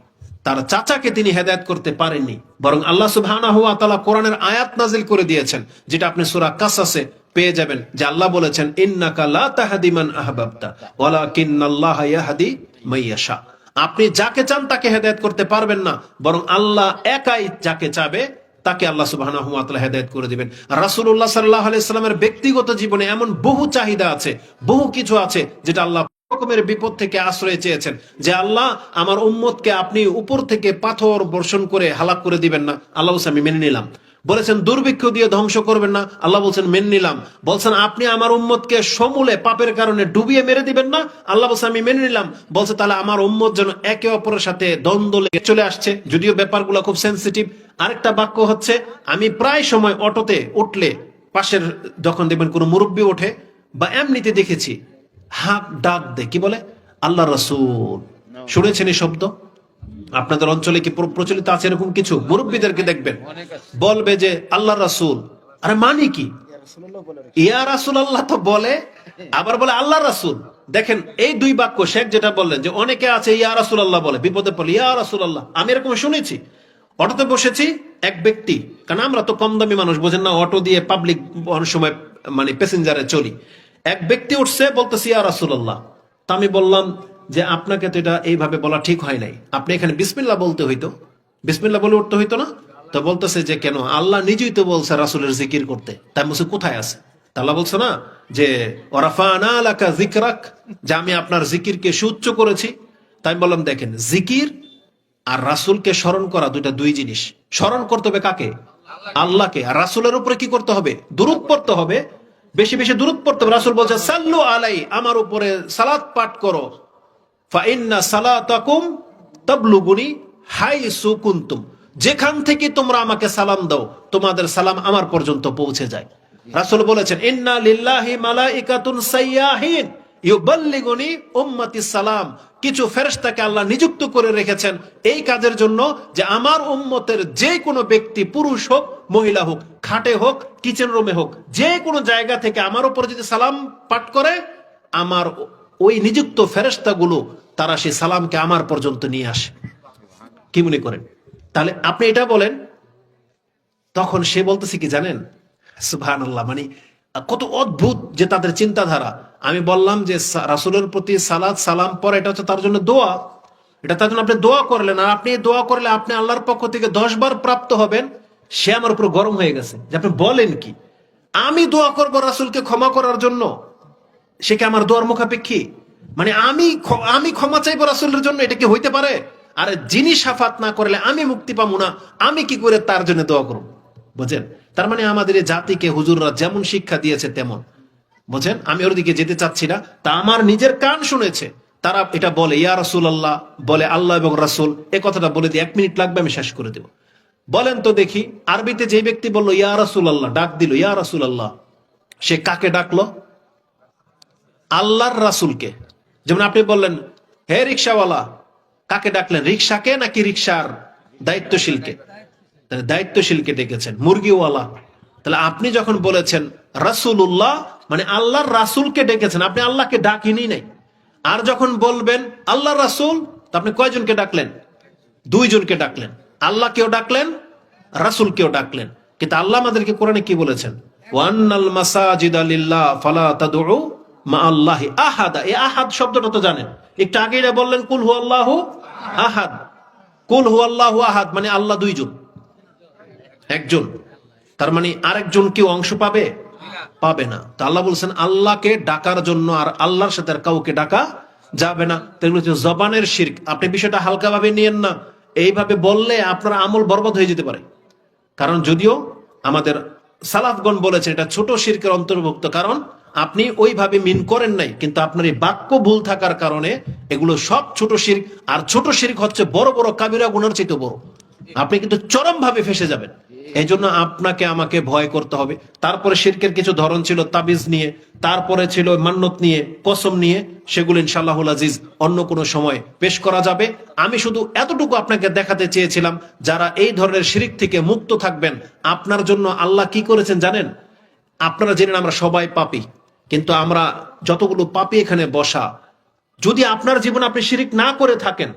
তার চাচাকে তিনি হেদায়েত করতে পারেননি, বরং আল্লাহ সুবহানাহু ওয়া তাআলা কোরআনের আয়াত নাজিল করে দিয়েছেন, যেটা আপনি সূরা কাসাসে পেয়ে যাবেন, যে আল্লাহ বলেছেন ইন্নাকা লা তাহদি মান আহবাবতা ওয়ালাকিন্নাল্লাহা ইয়াহদি মাইয়াশা। আপনি যাকে চান তাকে হেদায়েত করতে পারবেন না, বরং আল্লাহ একাই যাকে চাবে তাকে আল্লাহ সুবহানাহু ওয়া তাআলা হেদায়েত করে দিবেন। রাসূলুল্লাহ সাল্লাল্লাহু আলাইহি সাল্লামের ব্যক্তিগত জীবনে এমন বহু চাহিদা আছে, বহু কিছু আছে যেটা আল্লাহ রকমের বিপদ থেকে আশ্রয় চেয়েছেন, যে আল্লাহ আমার উম্মতকে আপনি উপর থেকে পাথর বর্ষণ করে হালাক করে দিবেন না, আল্লাহ বলছেন আমি মেনে নিলাম। বলেছেন দুর্ভিক্ষ দিয়ে ধ্বংস করবেন না, আল্লাহ বলছেন মেনে নিলাম। বলছেন আপনি আমার উম্মতকে সমূলে পাপের কারণে ডুবিয়ে মেরে দিবেন না, আল্লাহ বলছেন আমি মেনে নিলাম। বলছে তাহলে আমার উম্মত যেন একে অপরের সাথে দ্বন্দ্ব লেগে চলে আসছে, যদিও ব্যাপারগুলো খুব সেন্সিটিভ। আরেকটা বাক্য হচ্ছে, আমি প্রায় সময় অটোতে উঠলে পাশের যখন দেখবেন কোনো মুরব্বী ওঠে বা এমনিতে দেখেছি হাঁক ডাক দে, কি বলে? আল্লাহ রাসূল। শুনেছেন এই শব্দ? আপনাদের অঞ্চলে কি প্রচলিত আছে এরকম কিছু? মুরব্বীদেরকে দেখবেন বলবে যে আল্লাহ রাসূল। আরে মানে কি? ইয়া রাসূলুল্লাহ তো বলে, আবার বলে আল্লাহ রাসূল। দেখেন এই দুই বাক্য শেখ যেটা বললেন, যে অনেকে আছে ইয়া রাসূলুল্লাহ বলে, বিপদে পড়লে ইয়া রাসূলুল্লাহ। আমি এরকম শুনেছি। অটোতে বসেছি, এক ব্যক্তি, কারণ আমরা তো কম দামি মানুষ, বোঝেন না, অটো দিয়ে পাবলিক অনেক সময় মানে প্যাসেঞ্জারে চলি। এক ব্যক্তি উঠছে, বলতেছি ইয়া রাসূলুল্লাহ। তা আমি বললাম যে আপনাকে তো এটা এইভাবে বলা ঠিক হয় নাই, আপনি এখানে বিসমিল্লাহ বলতে হইতো, বিসমিল্লাহ বলে উঠতে হইতো না। তো বলতেছে যে কেন? আল্লাহ নিজেই তো বলছে রাসূলের জিকির করতে। তাই বলছে কোথায় আছে? আল্লাহ বলছে না যে ওয়ারাফানা লাকা যিকরাক, যে আমি আপনার জিকিরকে সুউচ্চ করেছি। তাই বললাম দেখেন, জিকির আর রাসূলকে স্মরণ করা দুই জিনিস। স্মরণ করতে হবে কাকে? আল্লাহকে। আর রাসূলের উপরে কি করতে হবে? দুরূদ পড়তে হবে, বেশি বেশি দুরূদ পড়তে হবে। রাসূল বলছে সাল্লু আলাই, আমার উপরে সালাত পাঠ করো। ফা ইন্না সালাতাকুম তাবলুগুনি হাইসু কুনতুম, যেখান থেকে তোমরা আমাকে সালাম দাও তোমাদের সালাম আমার পর্যন্ত পৌঁছে যায়। রাসূল বলেছেন ইন্না লিল্লাহি মালাইকাতুন সাইয়াহিন ইউবাল্লিগুনি উম্মতি সালাম, কিছু ফেরেশতাকে আল্লাহ নিযুক্ত করে রেখেছেন এই কাজের জন্য, যে আমার উম্মতের যে কোনো ব্যক্তি, পুরুষ হোক মহিলা হোক, খাটে হোক কিচেন রুমে হোক, যে কোনো জায়গা থেকে আমার উপর যদি সালাম পাঠ করে, আমার ওই নিযুক্ত ফেরেশতাগুলো তারা সেই সালামকে আমার পর্যন্ত নিয়ে আসে। কি মনে করেন? তাহলে আপনি এটা বলেন, তখন সে বলতেছে কি জানেন? সুবহানাল্লাহ, মানে কত অদ্ভুত যে তাদের চিন্তাধারা। আমি বললাম যে রাসূলের প্রতি সালাত সালাম পরে এটা হচ্ছে তার জন্য দোয়া, এটা তার জন্য আপনি দোয়া করলেন, আর আপনি দোয়া করলে আপনি আল্লাহর পক্ষ থেকে 10 বার প্রাপ্ত হবেন। সে আমার উপর গরম হয়ে গেছে যে আপনি বলেন কি? আমি দোয়া করবো রাসূলকে ক্ষমা করার জন্য, সে কি আমার দোয়ার মুখাপেক্ষী? মানে আমি ক্ষমা চাইবো রাসূলের জন্য, এটা কি হইতে পারে? আর যিনি শাফাত না করলে আমি মুক্তি পাবো না, আমি কি করে তার জন্য দোয়া করবো? বুঝেন? তার মানে আমাদের এই জাতিকে হুজুররা যেমন শিক্ষা দিয়েছে তেমন, বুঝেন? আমি ওর দিকে যেতে চাচ্ছি না, তা আমার নিজের কান শুনেছে তারা এটা বলে ইয়া রাসূলুল্লাহ, বলে আল্লাহ এবং রাসূল। এই কথাটা বলে দিয়ে 1 মিনিট লাগবে, আমি শেষ করে দেব। বলেন তো দেখি, আরবিতে যে ব্যক্তি বললো ইয়া রাসূলুল্লাহ, ডাক দিল ইয়া রাসূলুল্লাহ, সে কাকে ডাকলো? আল্লাহর রাসূলকে। যেমন আপনি বললেন হে রিকশাওয়ালা, কাকে ডাকলেন? রিকশাকে নাকি রিকশার দায়িত্বশীলকে? দায়িত্বশীলকে ডেকেছেন। মুরগিওয়ালা। তাহলে আপনি যখন বলেছেন রাসূলুল্লাহ, মানে আল্লাহর রাসূলকে ডেকেছেন, আপনি আল্লাহকে ডাকিনি নাই। আর যখন বলবেন আল্লাহর রাসূল, তো আপনি কয়জনকে ডাকলেন? 2 জনকে ডাকলেন। আল্লাহকেও ডাকলেন, রাসূলকেও ডাকলেন। কিন্তু আল্লাহ আমাদেরকে কোরআনে কি বলেছেন? ওয়ান্নাল মাসাজিদা লিল্লাহ ফালা তাদউ মা আল্লাহি আহাদা। এই আহাদ শব্দটা তো জানেন, একটু আগে এটা বললেন কুল হুয়াল্লাহু আহাদ। কুল হুয়াল্লাহু আহাদ মানে আল্লাহ 2 জন, একজন। তার মানে আরেকজন কেউ অংশ পাবে? পাবে না। তো আল্লাহ বলছেন আল্লাহকে ডাকার জন্য আর আল্লাহর সাথে আর কাউকে ডাকা যাবে না। এগুলো হচ্ছে জবানের শিরক। আপনি বিষয়টা হালকা ভাবে নিয়েন না। এইভাবে বললে আপনার আমল বরবাদ হয়ে যেতে পারে। কারণ যদিও আমাদের সালাফগণ বলেছেন এটা ছোট শিরকের অন্তর্ভুক্ত, কারণ আপনি ওইভাবে মিন করেন নাই, কিন্তু আপনার এই বাক্য ভুল থাকার কারণে এগুলো সব ছোট শিরক। আর ছোট শিরক হচ্ছে বড় বড় কাবিরা গুনার চাইতে বড়। আপনি কিন্তু চরম ভাবে ফেসে যাবেন। এই জন্য আপনাকে আমাকে ভয় করতে হবে। তারপরে শিরকের কিছু ধরন ছিল তাবিজ নিয়ে, তারপরে ছিল মান্নত নিয়ে, কসম নিয়ে, সেগুলো ইনশাআল্লাহুল আজিজ অন্য কোনো সময় পেশ করা যাবে। আমি শুধু এতটুকু আপনাকে দেখাতে চেয়েছিলাম, যারা এই ধরনের শিরিক থেকে মুক্ত থাকবেন, আপনার জন্য আল্লাহ কি করেছেন জানেন? আপনারা জেনেন আমরা সবাই পাপী, কিন্তু আমরা যতগুলো পাপী এখানে বসা, যদি আপনার জীবন আপনি শিরিক না করে থাকেন,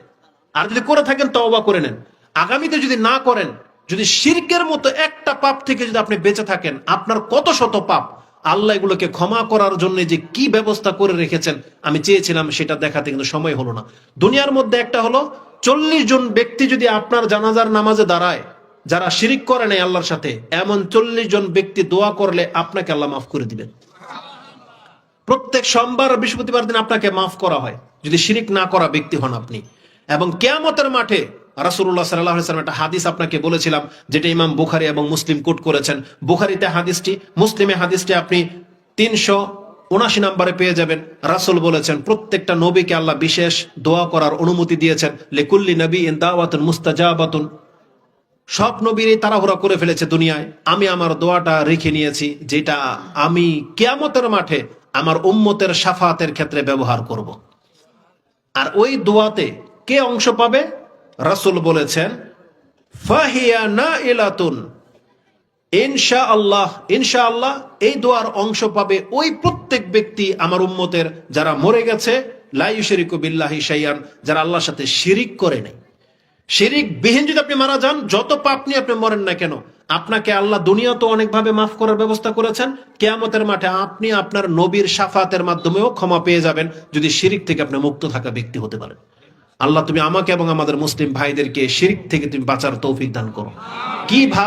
আর যদি করে থাকেন তওবা করে নেন, আগামীতে যদি না করেন, যদি শিরকের মতো একটা পাপ থেকে যদি আপনি বেঁচে থাকেন, আপনার কত শত পাপ, আল্লাহ এগুলোকে ক্ষমা করার জন্য যে কি ব্যবস্থা করে রেখেছেন আমি চেয়েছিলাম সেটা দেখাতে, কিন্তু সময় হলো না। দুনিয়ার মধ্যে একটা হলো 40 জন ব্যক্তি যদি আপনার জানাজার নামাজে দাঁড়ায়, যারা শিরিক করে নাই আল্লাহর সাথে, এমন 40 জন ব্যক্তি দোয়া করলে আপনাকে আল্লাহ মাফ করে দিবেন। প্রত্যেক সোমবার বৃহস্পতিবার দিন আপনাকে মাফ করা হয় যদি শিরিক না করা ব্যক্তি হন আপনি। এবং কিয়ামতের মাঠে রাসূলুল্লাহ সাল্লাল্লাহু আলাইহি ওয়াসাল্লাম একটা হাদিস আপনাকে বলেছিলাম, যেটা ইমাম বুখারী এবং মুসলিম কোট করেছেন। বুখারীতে হাদিসটি, মুসলিমে হাদিসটি আপনি 379 নম্বরে পেয়ে যাবেন। রাসূল বলেছেন, প্রত্যেকটা নবীকে আল্লাহ বিশেষ দোয়া করার অনুমতি দিয়েছেন। লিকুল্লি নবিয়্যিন দাওয়াতুন মুস্তাজাবাতুন, সব নবীরই তাড়াহুড়া করে ফেলেছে দুনিয়ায়, আমি আমার দোয়াটা রেখে নিয়েছি, যেটা আমি কিয়ামতের মাঠে আমার উম্মতের শাফাতের ক্ষেত্রে ব্যবহার করব। আর ওই দোয়াতে কে অংশ পাবে? রাসূল বলেছেন, ফাহিয়া নাইলাতুন, ইনশাআল্লাহ, ইনশাআল্লাহ এই দোয়ার অংশ পাবে ওই প্রত্যেক ব্যক্তি আমার উম্মতের যারা মরে গেছে, লা ইউশরিকু বিল্লাহি শাইআন, যারা আল্লাহর সাথে শিরিক করে নাই। শিরিক বিহীন যদি আপনি মারা যান, যত পাপ নিয়ে আপনি মরেন না কেন, আপনাকে আল্লাহ দুনিয়া তো অনেকভাবে মাফ করার ব্যবস্থা করেছেন, কিয়ামতের মাঠে আপনি আপনার নবীর শাফাতের মাধ্যমেও ক্ষমা পেয়ে যাবেন, যদি শিরিক থেকে আপনি মুক্ত থাকা ব্যক্তি হতে পারেন। আল্লাহ তুমি আমাকে এবং আমাদের মুসলিম ভাইদেরকে শিরিক থেকে তুমি বাঁচার তৌফিক দান করো। কি ভাব